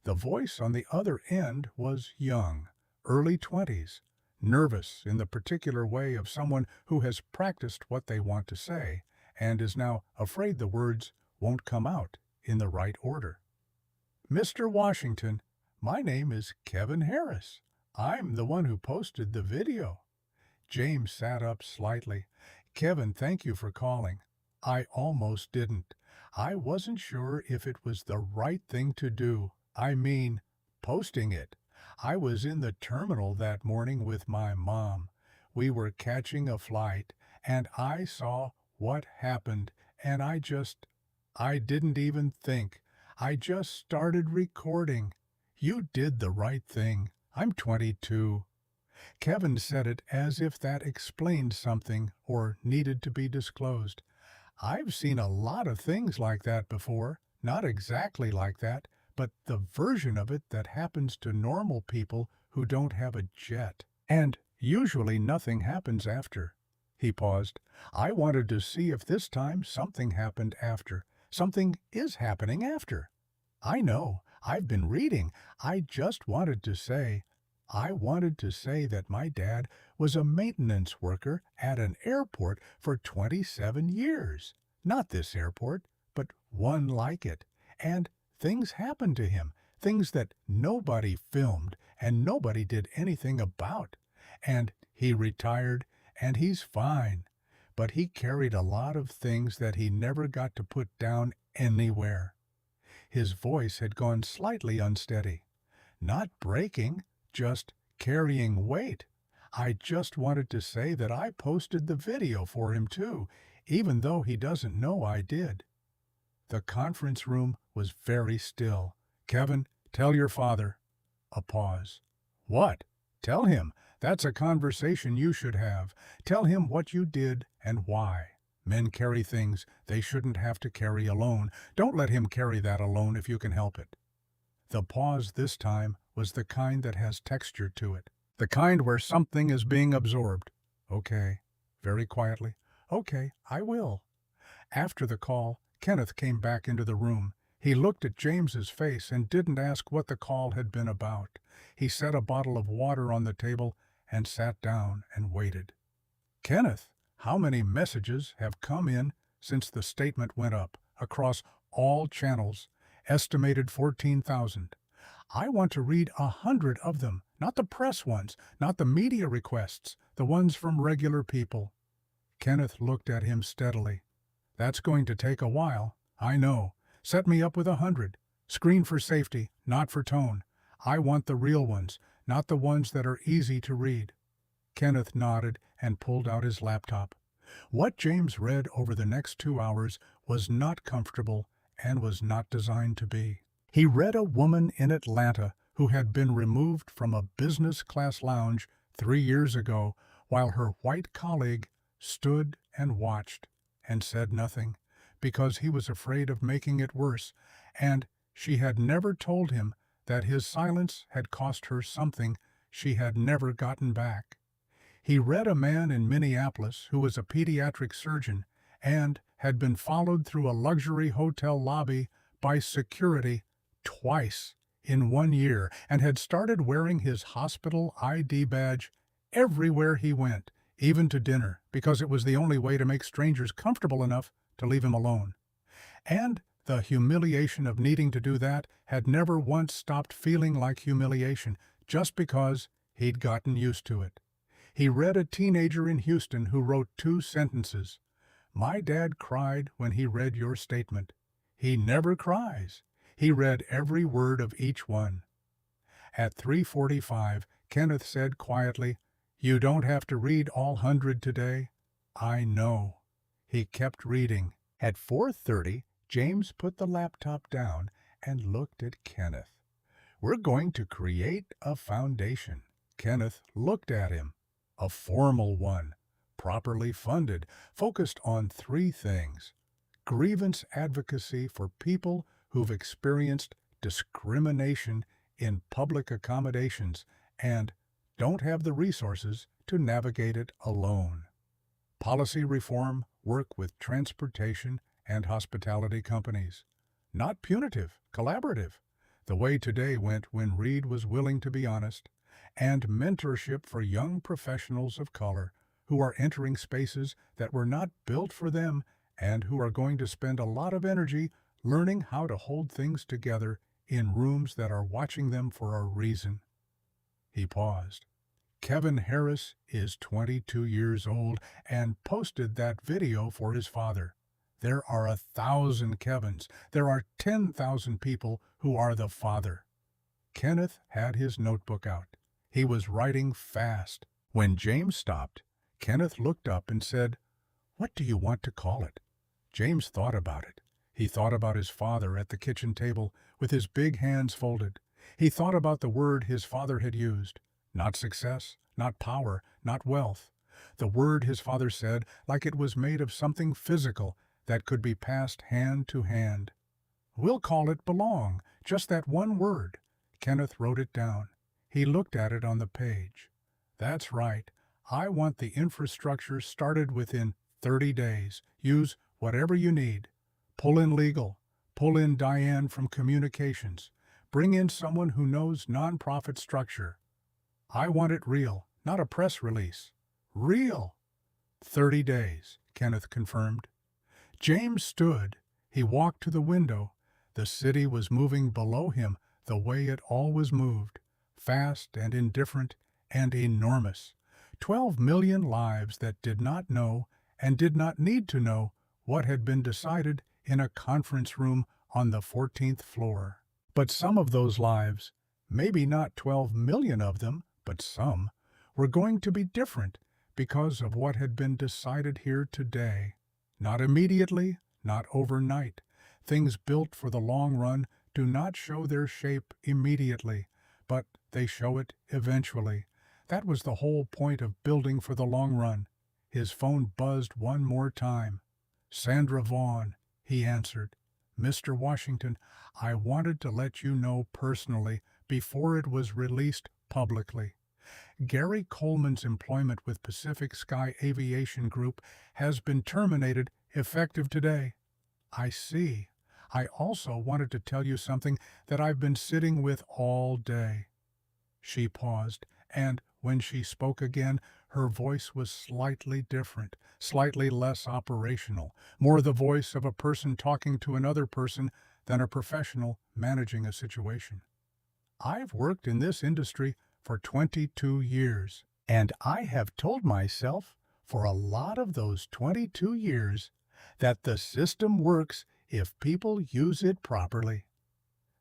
The voice on the other end was young, early 20s, nervous in the particular way of someone who has practiced what they want to say and is now afraid the words won't come out in the right order. "Mr. Washington, my name is Kevin Harris. I'm the one who posted the video." James sat up slightly. "Kevin, thank you for calling. I almost didn't. I wasn't sure if it was the right thing to do. I mean, posting it. I was in the terminal that morning with my mom. We were catching a flight, and I saw what happened, and I didn't even think. I just started recording. You did the right thing. I'm 22. Kevin said it as if that explained something or needed to be disclosed. "I've seen a lot of things like that before. Not exactly like that, but the version of it that happens to normal people who don't have a jet. And usually nothing happens after. He paused. I wanted to see if this time something happened after. Something is happening after. I know. I've been reading. I wanted to say that my dad was a maintenance worker at an airport for 27 years. Not this airport, but one like it. And things happened to him. Things that nobody filmed and nobody did anything about. And he retired, and he's fine. But he carried a lot of things that he never got to put down anywhere. His voice had gone slightly unsteady. Not breaking, just carrying weight. I just wanted to say that I posted the video for him too, even though he doesn't know I did. The conference room was very still. Kevin, tell your father. A pause. What? Tell him. That's a conversation you should have. Tell him what you did and why. Men carry things they shouldn't have to carry alone. Don't let him carry that alone if you can help it. The pause this time was the kind that has texture to it. The kind where something is being absorbed. Okay. Very quietly. Okay, I will. After the call, Kenneth came back into the room. He looked at James's face and didn't ask what the call had been about. He set a bottle of water on the table and sat down and waited. Kenneth, how many messages have come in since the statement went up, across all channels? Estimated 14,000. I want to read 100 of them, not the press ones, not the media requests, the ones from regular people. Kenneth looked at him steadily. That's going to take a while, I know. Set me up with 100. Screen for safety, not for tone. I want the real ones, not the ones that are easy to read. Kenneth nodded and pulled out his laptop. What James read over the next 2 hours was not comfortable and was not designed to be. He read a woman in Atlanta who had been removed from a business-class lounge 3 years ago while her white colleague stood and watched and said nothing because he was afraid of making it worse, and she had never told him that his silence had cost her something she had never gotten back. He read a man in Minneapolis who was a pediatric surgeon and had been followed through a luxury hotel lobby by security twice in 1 year and had started wearing his hospital ID badge everywhere he went, even to dinner, because it was the only way to make strangers comfortable enough to leave him alone. And the humiliation of needing to do that had never once stopped feeling like humiliation, just because he'd gotten used to it. He read a teenager in Houston who wrote 2 sentences. My dad cried when he read your statement. He never cries. He read every word of each one. At 3:45, Kenneth said quietly, You don't have to read all 100 today. I know. He kept reading. At 4:30, James put the laptop down and looked at Kenneth. We're going to create a foundation. Kenneth looked at him. A formal one, properly funded, focused on 3 things. Grievance advocacy for people who've experienced discrimination in public accommodations and don't have the resources to navigate it alone. Policy reform work with transportation and hospitality companies. Not punitive, collaborative, the way today went when Reed was willing to be honest. And mentorship for young professionals of color who are entering spaces that were not built for them and who are going to spend a lot of energy learning how to hold things together in rooms that are watching them for a reason. He paused. Kevin Harris is 22 years old and posted that video for his father. There are 1,000 Kevins. There are 10,000 people who are the father. Kenneth had his notebook out. He was writing fast. When James stopped, Kenneth looked up and said, What do you want to call it? James thought about it. He thought about his father at the kitchen table with his big hands folded. He thought about the word his father had used. Not success, not power, not wealth. The word his father said like it was made of something physical that could be passed hand to hand. We'll call it belong, just that one word. Kenneth wrote it down. He looked at it on the page. That's right. I want the infrastructure started within 30 days. Use whatever you need. Pull in legal. Pull in Diane from communications. Bring in someone who knows nonprofit structure. I want it real, not a press release. Real. 30 days, Kenneth confirmed. James stood. He walked to the window. The city was moving below him the way it always moved, fast and indifferent and enormous. 12 million lives that did not know and did not need to know what had been decided in a conference room on the 14th floor. But some of those lives, maybe not 12 million of them, but some, were going to be different because of what had been decided here today. Not immediately, not overnight. Things built for the long run do not show their shape immediately, but they show it eventually. That was the whole point of building for the long run. His phone buzzed one more time. Sandra Vaughn, he answered. Mr. Washington, I wanted to let you know personally before it was released publicly. Gary Coleman's employment with Pacific Sky Aviation Group has been terminated effective today. I see. I also wanted to tell you something that I've been sitting with all day. She paused, and when she spoke again, her voice was slightly different, slightly less operational, more the voice of a person talking to another person than a professional managing a situation. I've worked in this industry for 22 years, and I have told myself for a lot of those 22 years that the system works if people use it properly.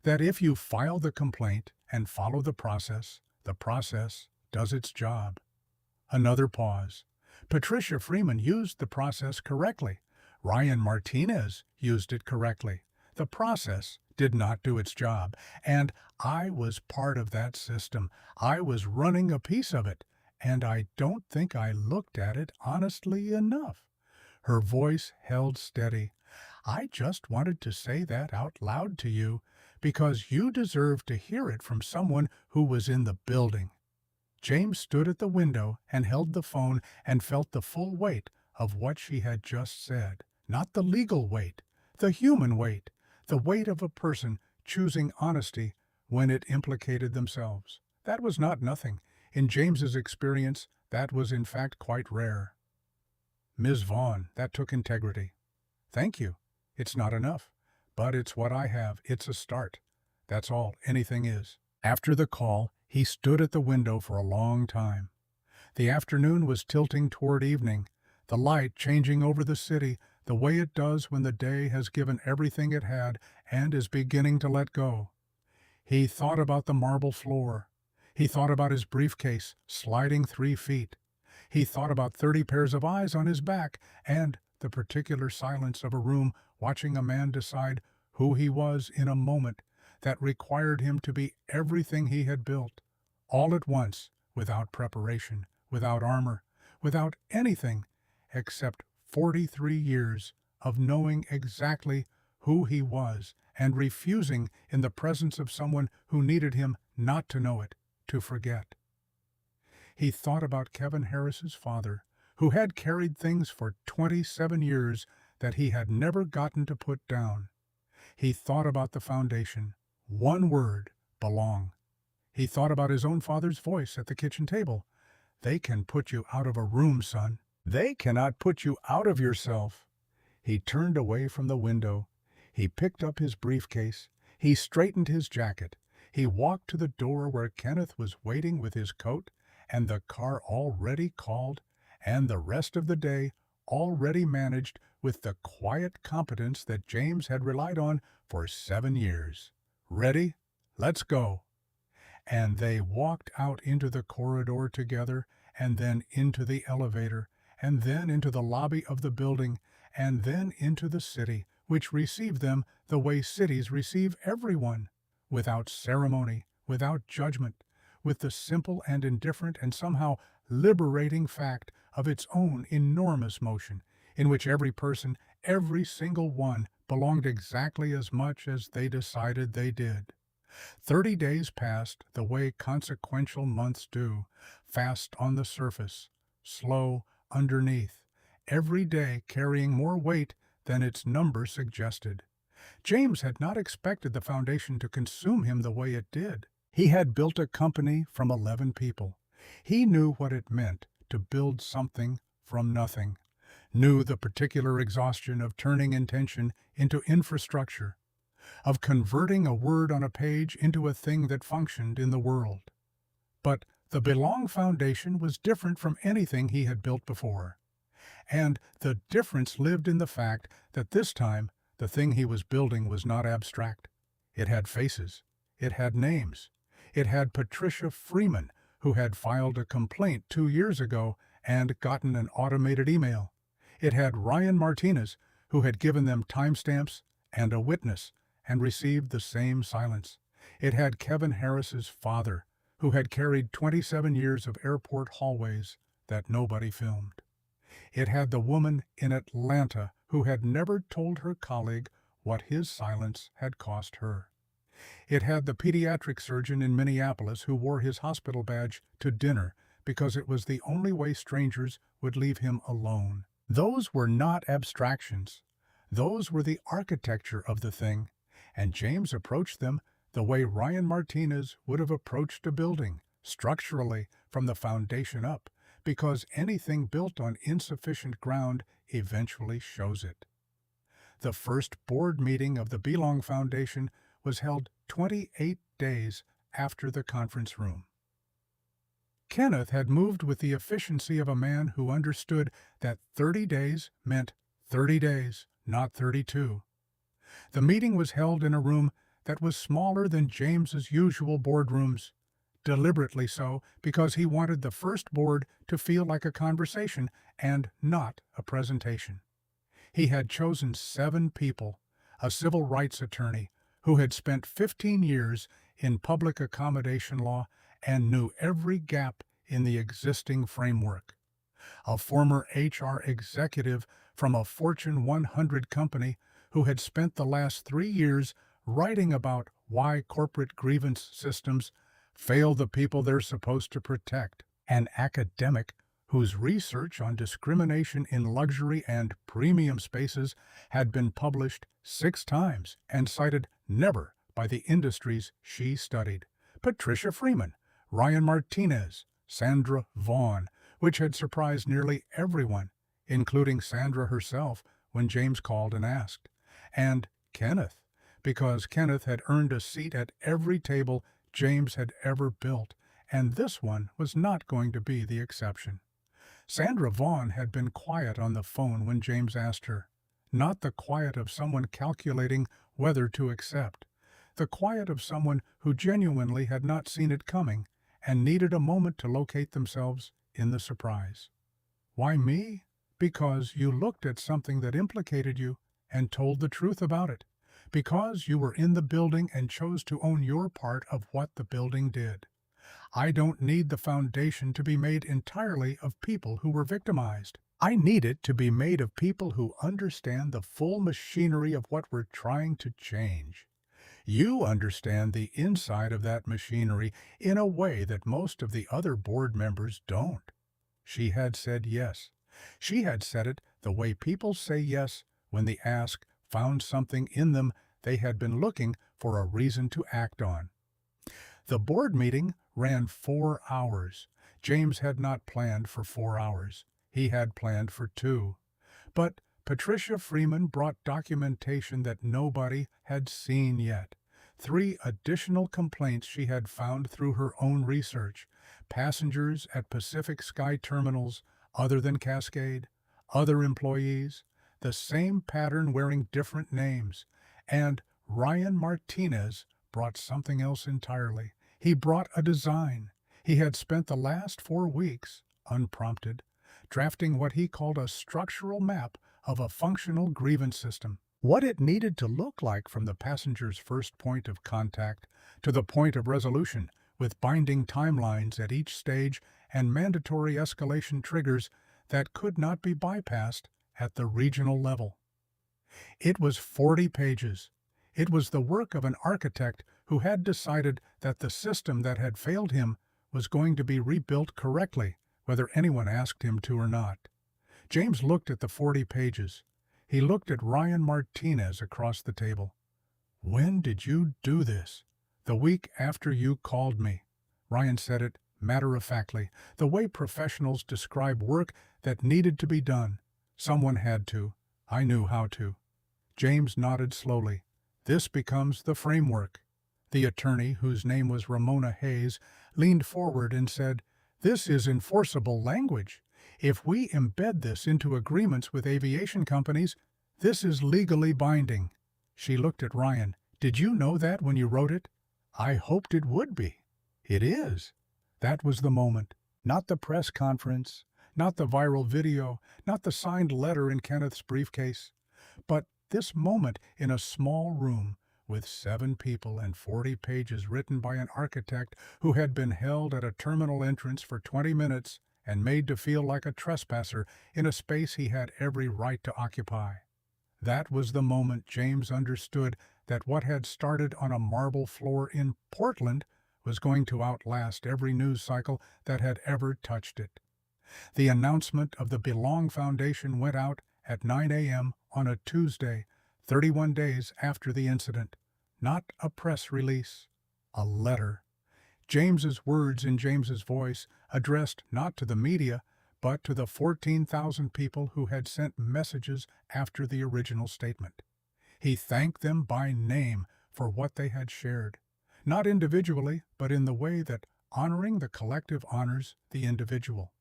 That if you file the complaint and follow the process does its job. Another pause. Patricia Freeman used the process correctly. Ryan Martinez used it correctly. The process did not do its job, and I was part of that system. I was running a piece of it, and I don't think I looked at it honestly enough. Her voice held steady. I just wanted to say that out loud to you, because you deserve to hear it from someone who was in the building. James stood at the window and held the phone and felt the full weight of what she had just said. Not the legal weight, the human weight, the weight of a person choosing honesty when it implicated themselves. That was not nothing. In James's experience, that was in fact quite rare. Ms. Vaughn, that took integrity. Thank you. It's not enough, but it's what I have. It's a start. That's all anything is. After the call, he stood at the window for a long time. The afternoon was tilting toward evening, the light changing over the city the way it does when the day has given everything it had and is beginning to let go. He thought about the marble floor. He thought about his briefcase sliding 3 feet. He thought about 30 pairs of eyes on his back and the particular silence of a room watching a man decide who he was in a moment that required him to be everything he had built, all at once, without preparation, without armor, without anything except 43 years of knowing exactly who he was and refusing in the presence of someone who needed him not to know it, to forget. He thought about Kevin Harris's father, who had carried things for 27 years that he had never gotten to put down. He thought about the foundation. One word, belong. He thought about his own father's voice at the kitchen table. They can put you out of a room, son. They cannot put you out of yourself. He turned away from the window. He picked up his briefcase. He straightened his jacket. He walked to the door where Kenneth was waiting with his coat and the car already called, and the rest of the day already managed with the quiet competence that James had relied on for 7 years. Ready? Let's go. And they walked out into the corridor together, and then into the elevator, and then into the lobby of the building, and then into the city, which received them the way cities receive everyone, without ceremony, without judgment, with the simple and indifferent and somehow liberating fact of its own enormous motion, in which every person, every single one, belonged exactly as much as they decided they did. 30 days passed the way consequential months do, fast on the surface, slow underneath, every day carrying more weight than its number suggested. James had not expected the foundation to consume him the way it did. He had built a company from 11 people. He knew what it meant to build something from nothing, knew the particular exhaustion of turning intention into infrastructure, of converting a word on a page into a thing that functioned in the world. But the Belong Foundation was different from anything he had built before. And the difference lived in the fact that this time the thing he was building was not abstract. It had faces. It had names. It had Patricia Freeman, who had filed a complaint 2 years ago and gotten an automated email. It had Ryan Martinez, who had given them timestamps and a witness and received the same silence. It had Kevin Harris's father, who had carried 27 years of airport hallways that nobody filmed. It had the woman in Atlanta who had never told her colleague what his silence had cost her. It had the pediatric surgeon in Minneapolis who wore his hospital badge to dinner because it was the only way strangers would leave him alone. Those were not abstractions. Those were the architecture of the thing, and James approached them the way Ryan Martinez would have approached a building, structurally, from the foundation up, because anything built on insufficient ground eventually shows it. The first board meeting of the Belong Foundation was held 28 days after the conference room. Kenneth had moved with the efficiency of a man who understood that 30 days meant 30 days, not 32. The meeting was held in a room that was smaller than James's usual boardrooms, deliberately so because he wanted the first board to feel like a conversation and not a presentation. He had chosen 7 people, a civil rights attorney who had spent 15 years in public accommodation law and knew every gap in the existing framework, a former HR executive from a Fortune 100 company who had spent the last 3 years writing about why corporate grievance systems fail the people they're supposed to protect, an academic whose research on discrimination in luxury and premium spaces had been published 6 times and cited never by the industries she studied, Patricia Freeman, Ryan Martinez, Sandra Vaughn, which had surprised nearly everyone, including Sandra herself when James called and asked, and Kenneth, because Kenneth had earned a seat at every table James had ever built, and this one was not going to be the exception. Sandra Vaughn had been quiet on the phone when James asked her, not the quiet of someone calculating whether to accept, the quiet of someone who genuinely had not seen it coming and needed a moment to locate themselves in the surprise. Why me? Because you looked at something that implicated you and told the truth about it. Because you were in the building and chose to own your part of what the building did. I don't need the foundation to be made entirely of people who were victimized. I need it to be made of people who understand the full machinery of what we're trying to change. You understand the inside of that machinery in a way that most of the other board members don't. She had said yes. She had said it the way people say yes when the ask found something in them they had been looking for a reason to act on. The board meeting ran 4 hours. James had not planned for 4 hours. He had planned for 2. But Patricia Freeman brought documentation that nobody had seen yet. 3 additional complaints she had found through her own research. Passengers at Pacific Sky terminals, other than Cascade, other employees, the same pattern wearing different names. And Ryan Martinez brought something else entirely. He brought a design. He had spent the last 4 weeks, unprompted, drafting what he called a structural map of a functional grievance system. What it needed to look like from the passenger's first point of contact to the point of resolution, with binding timelines at each stage and mandatory escalation triggers that could not be bypassed at the regional level. It was 40 pages. It was the work of an architect who had decided that the system that had failed him was going to be rebuilt correctly, whether anyone asked him to or not. James looked at the 40 pages. He looked at Ryan Martinez across the table. "When did you do this?" "The week after you called me." Ryan said it matter-of-factly, the way professionals describe work that needed to be done. Someone had to. I knew how to. James nodded slowly. "This becomes the framework." The attorney, whose name was Ramona Hayes, leaned forward and said, "This is enforceable language. If we embed this into agreements with aviation companies, this is legally binding." She looked at Ryan. "Did you know that when you wrote it?" "I hoped it would be." "It is." That was the moment. Not the press conference, not the viral video, not the signed letter in Kenneth's briefcase, but this moment in a small room with 7 people and 40 pages written by an architect who had been held at a terminal entrance for 20 minutes and made to feel like a trespasser in a space he had every right to occupy. That was the moment James understood that what had started on a marble floor in Portland was going to outlast every news cycle that had ever touched it. The announcement of the Belong Foundation went out at 9 a.m. on a Tuesday, 31 days after the incident. Not a press release, a letter. James's words in James's voice, addressed not to the media, but to the 14,000 people who had sent messages after the original statement. He thanked them by name for what they had shared, not individually, but in the way that honoring the collective honors the individual,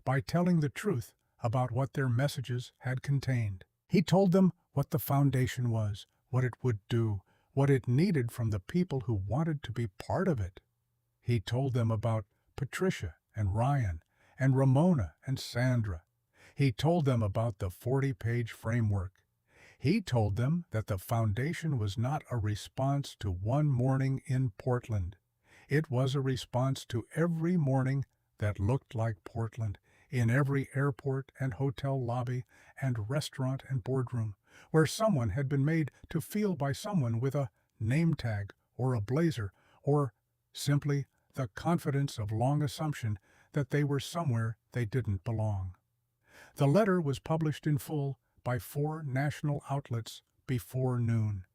by telling the truth about what their messages had contained. He told them what the foundation was, what it would do, what it needed from the people who wanted to be part of it. He told them about Patricia and Ryan and Ramona and Sandra. He told them about the 40-page framework. He told them that the foundation was not a response to one morning in Portland. It was a response to every morning that looked like Portland, in every airport and hotel lobby and restaurant and boardroom, where someone had been made to feel by someone with a name tag or a blazer or simply the confidence of long assumption that they were somewhere they didn't belong. The letter was published in full by 4 national outlets before noon.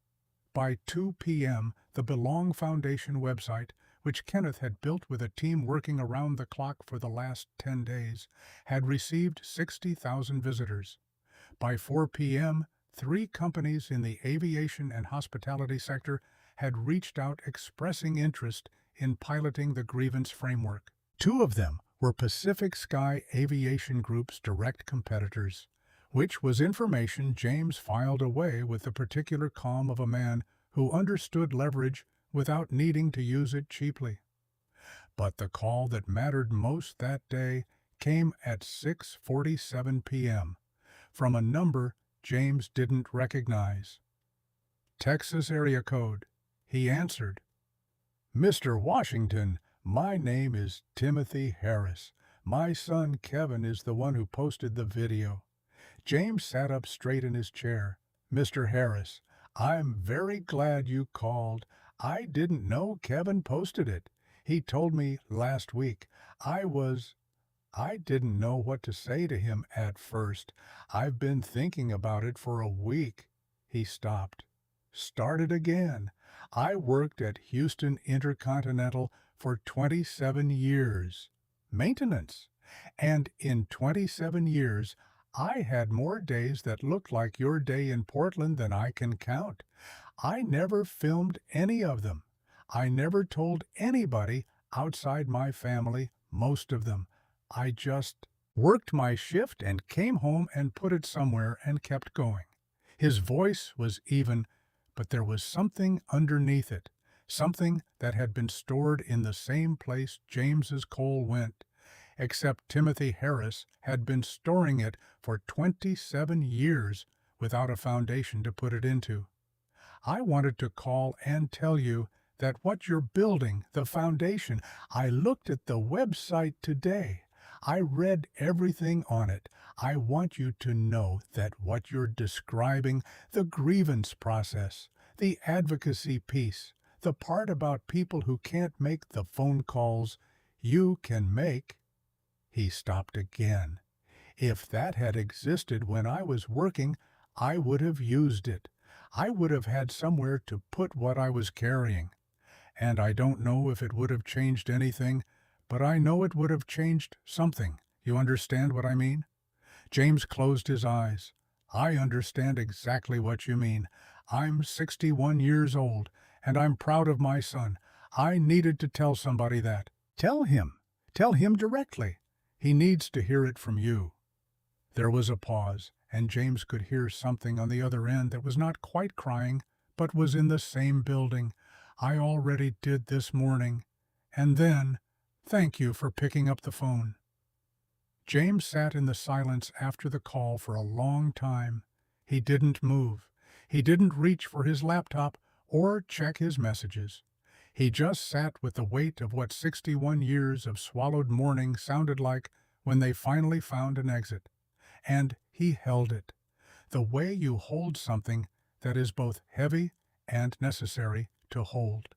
By 2 p.m., the Belong Foundation website, which Kenneth had built with a team working around the clock for the last 10 days, had received 60,000 visitors. By 4 p.m., 3 companies in the aviation and hospitality sector had reached out expressing interest in piloting the grievance framework. 2 of them were Pacific Sky Aviation Group's direct competitors, which was information James filed away with the particular calm of a man who understood leverage without needing to use it cheaply. But the call that mattered most that day came at 6:47 p.m. from a number James didn't recognize. Texas area code. He answered. "Mr. Washington, my name is Timothy Harris. My son Kevin is the one who posted the video." James sat up straight in his chair. "Mr. Harris, I'm very glad you called. I didn't know Kevin posted it. He told me last week. I didn't know what to say to him at first. I've been thinking about it for a week." He stopped. Started again. "I worked at Houston Intercontinental for 27 years. Maintenance. And in 27 years, I had more days that looked like your day in Portland than I can count. I never filmed any of them. I never told anybody outside my family most of them. I just worked my shift and came home and put it somewhere and kept going." His voice was even, but there was something underneath it, something that had been stored in the same place James's coal went, except Timothy Harris had been storing it for 27 years without a foundation to put it into. "I wanted to call and tell you that what you're building, the foundation, I looked at the website today. I read everything on it. I want you to know that what you're describing, the grievance process, the advocacy piece, The part about people who can't make the phone calls you can make. He stopped again. If that had existed when I was working, I would have used it. I would have had somewhere to put what I was carrying. And I don't know if it would have changed anything, but I know it would have changed something. You understand what I mean? James closed his eyes. I understand exactly what you mean. I'm 61 years old, and I'm proud of my son. I needed to tell somebody that. Tell him. Tell him directly. He needs to hear it from you. There was a pause, and James could hear something on the other end that was not quite crying, but was in the same building. I already did this morning. And then, thank you for picking up the phone. James sat in the silence after the call for a long time. He didn't move. He didn't reach for his laptop or check his messages. He just sat with the weight of what 61 years of swallowed mourning sounded like when they finally found an exit. And he held it, the way you hold something that is both heavy and necessary to hold.